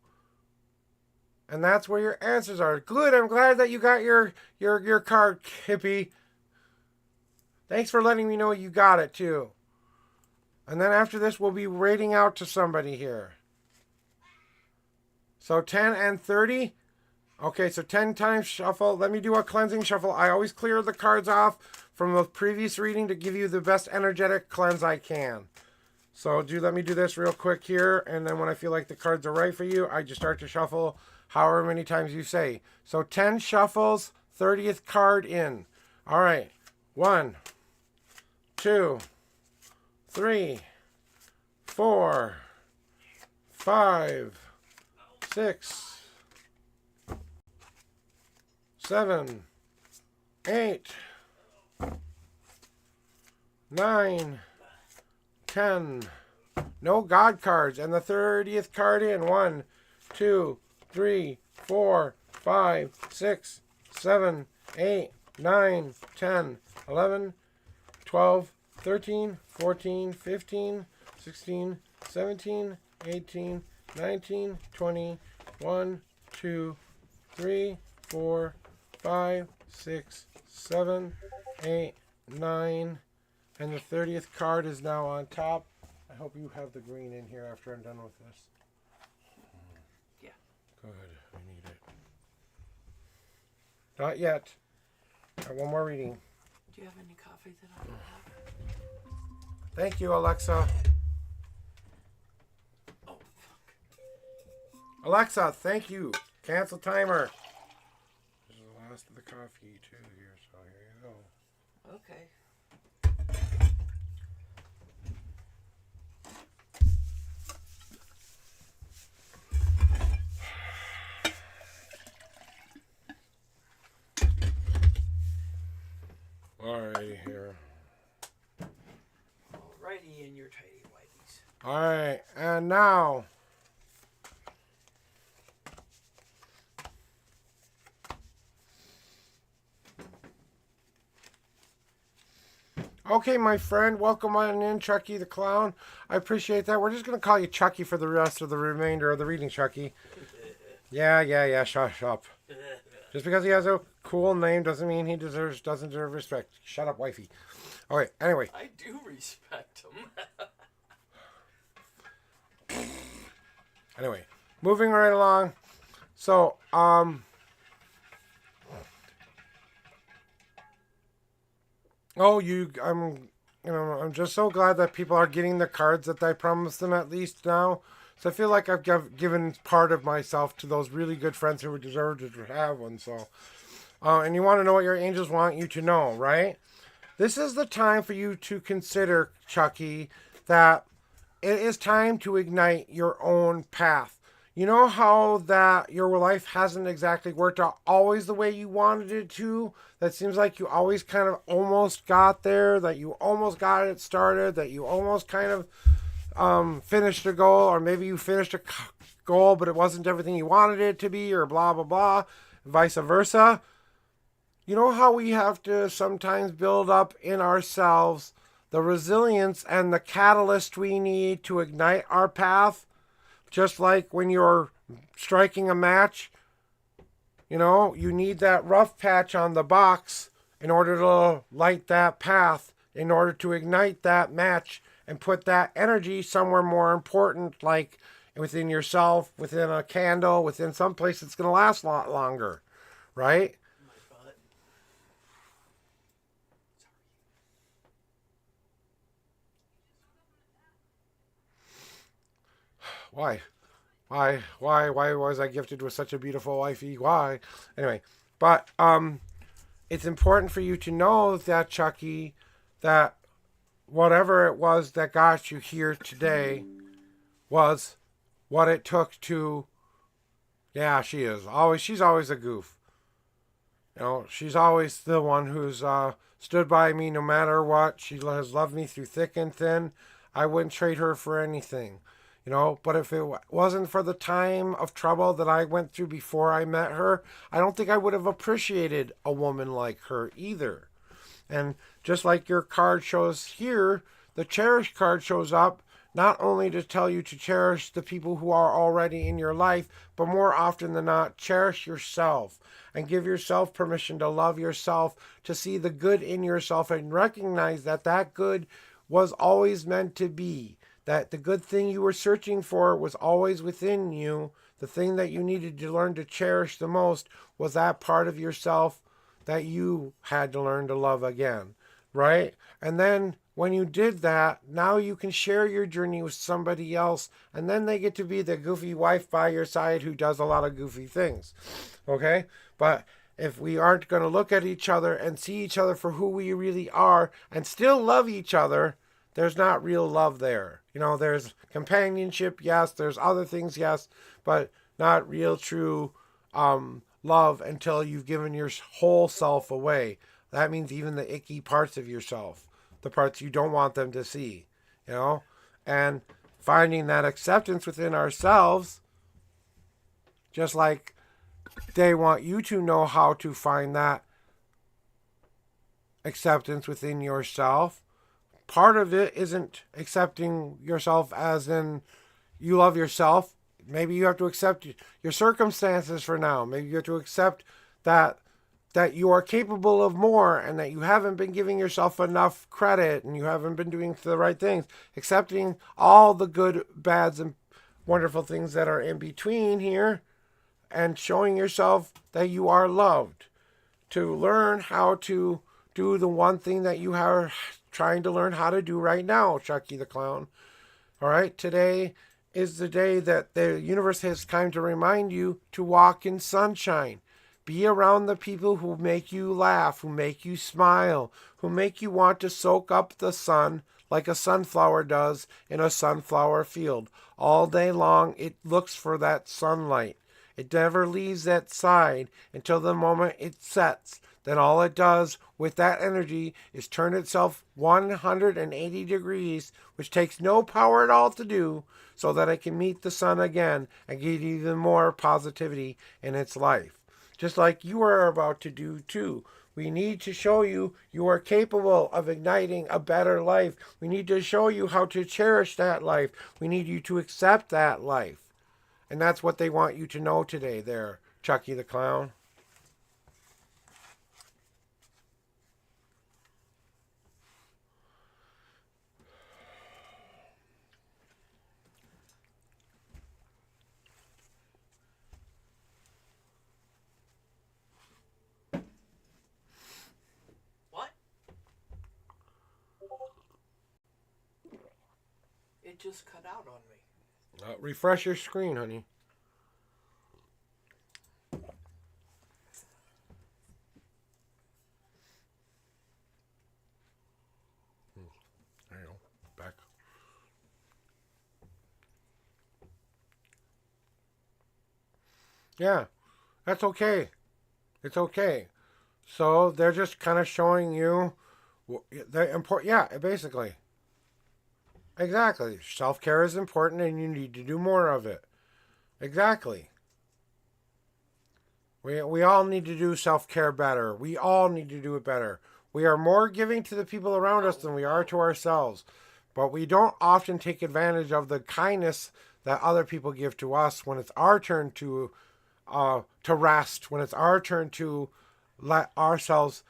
A: And that's where your answers are. Good, I'm glad that you got your card, Hippie. Thanks for letting me know you got it, too. And then after this, we'll be rating out to somebody here. So 10 and 30. Okay, so 10 times shuffle. Let me do a cleansing shuffle. I always clear the cards off from the previous reading to give you the best energetic cleanse I can. So let me do this real quick here. And then when I feel like the cards are right for you, I just start to shuffle however many times you say. So 10 shuffles, 30th card in. All right. 1, 2, 3, 4, 5, 6, 7, 8, 9, 10. No God cards. And the 30th card in. 1, 2, 3, 4, 5, 6, 7, 8, 9, 10, 11, 12, 13, 14, 15, 16, 17, 18, 19, 20, 1, 2, 3, 4, 5, 6, 7, 8, 9. And the 30th card is now on top. I hope you have the green in here after I'm done with this.
B: Yeah.
A: Good. I need it. Not yet. Got one more reading.
B: Do you have any coffee that I can have?
A: Thank you, Alexa.
B: Oh, fuck.
A: Alexa, thank you. Cancel timer. This is the last of the coffee, too, here, so here you go.
B: Okay.
A: Alrighty, here.
B: Alrighty in your tidy whities.
A: Alright, and now. Okay, my friend, welcome on in, Chucky the Clown. I appreciate that. We're just going to call you Chucky for the rest of the remainder of the reading, Chucky. Yeah, shut up. Just because he has a cool name doesn't mean he doesn't deserve respect. Shut up, wifey. Okay, anyway.
B: I do respect him.
A: Anyway, moving right along. So, I'm just so glad that people are getting the cards that I promised them at least now. So I feel like I've given part of myself to those really good friends who deserve to have one. So, And you want to know what your angels want you to know, right? This is the time for you to consider, Chucky, that it is time to ignite your own path. You know how that your life hasn't exactly worked out always the way you wanted it to? That seems like you always kind of almost got there, that you almost got it started, that you almost kind of finished a goal, or maybe you finished a goal, but it wasn't everything you wanted it to be, or blah, blah, blah, vice versa. You know how we have to sometimes build up in ourselves the resilience and the catalyst we need to ignite our path? Just like when you're striking a match, you need that rough patch on the box in order to light that path, in order to ignite that match and put that energy somewhere more important, like within yourself, within a candle, within some place that's going to last a lot longer, right? Why? Why was I gifted with such a beautiful wifey? Why? Anyway, but it's important for you to know that, Chucky, that whatever it was that got you here today was what it took to. Yeah, she's always a goof. She's always the one who's stood by me no matter what. She has loved me through thick and thin. I wouldn't trade her for anything. But if it wasn't for the time of trouble that I went through before I met her, I don't think I would have appreciated a woman like her either. And just like your card shows here, the cherish card shows up not only to tell you to cherish the people who are already in your life, but more often than not, cherish yourself and give yourself permission to love yourself, to see the good in yourself and recognize that that good was always meant to be, that the good thing you were searching for was always within you. The thing that you needed to learn to cherish the most was that part of yourself that you had to learn to love again, right? And then when you did that, now you can share your journey with somebody else, and then they get to be the goofy wife by your side who does a lot of goofy things, okay? But if we aren't going to look at each other and see each other for who we really are and still love each other, there's not real love there. There's companionship, yes, there's other things, yes, but not real true love until you've given your whole self away. That means even the icky parts of yourself, the parts you don't want them to see, and finding that acceptance within ourselves, just like they want you to know how to find that acceptance within yourself. Part of it isn't accepting yourself as in you love yourself. Maybe you have to accept your circumstances for now. Maybe you have to accept that you are capable of more and that you haven't been giving yourself enough credit and you haven't been doing the right things. Accepting all the good, bads, and wonderful things that are in between here and showing yourself that you are loved. To learn how to do the one thing that you are trying to learn how to do right now, Chucky the Clown. All right, today is the day that the universe has time to remind you to walk in sunshine. Be around the people who make you laugh, who make you smile, who make you want to soak up the sun like a sunflower does in a sunflower field. All day long, it looks for that sunlight. It never leaves that side until the moment it sets. Then all it does with that energy is turn itself 180 degrees, which takes no power at all to do, so that it can meet the sun again and get even more positivity in its life. Just like you are about to do too. We need to show you are capable of igniting a better life. We need to show you how to cherish that life. We need you to accept that life. And that's what they want you to know today there, Chucky the Clown.
B: What? It just cut out on me.
A: Refresh your screen, honey. Yeah, that's okay. It's okay. So they're just kind of showing you the important. Yeah, basically. Exactly. Self care is important and you need to do more of it. Exactly. We all need to do self care better. We all need to do it better. We are more giving to the people around us than we are to ourselves. But we don't often take advantage of the kindness that other people give to us when it's our turn to rest, when it's our turn to let ourselves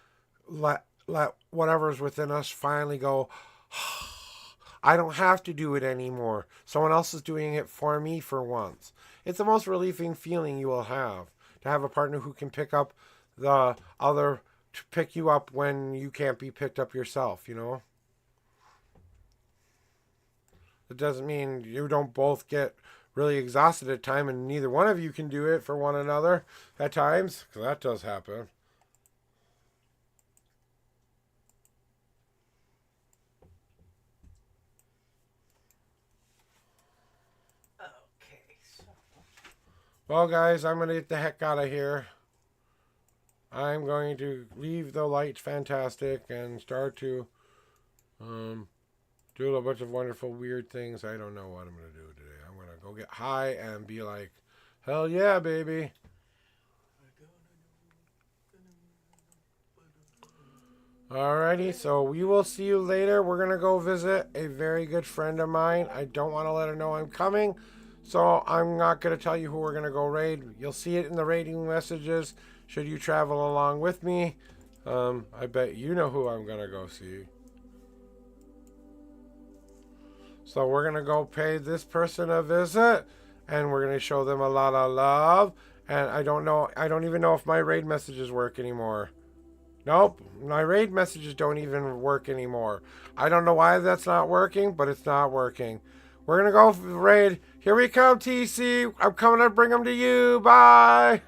A: let whatever's within us finally go, I don't have to do it anymore. Someone else is doing it for me for once. It's the most relieving feeling you will have to have a partner who can pick up the other, to pick you up when you can't be picked up yourself, you know? It doesn't mean you don't both get really exhausted at time and neither one of you can do it for one another at times, because that does happen.
B: Okay, so
A: Well, guys, I'm going to get the heck out of here. I'm going to leave the lights fantastic and start to do a bunch of wonderful, weird things. I don't know what I'm going to do today. I'm going to go get high and be like, hell yeah, baby. Alrighty, so we will see you later. We're going to go visit a very good friend of mine. I don't want to let her know I'm coming, so I'm not going to tell you who we're going to go raid. You'll see it in the raiding messages should you travel along with me. I bet you know who I'm going to go see. So we're going to go pay this person a visit, and we're going to show them a lot of love. And I don't even know if my raid messages work anymore. Nope, my raid messages don't even work anymore. I don't know why that's not working, but it's not working. We're going to go raid. Here we come, TC. I'm coming to bring them to you. Bye.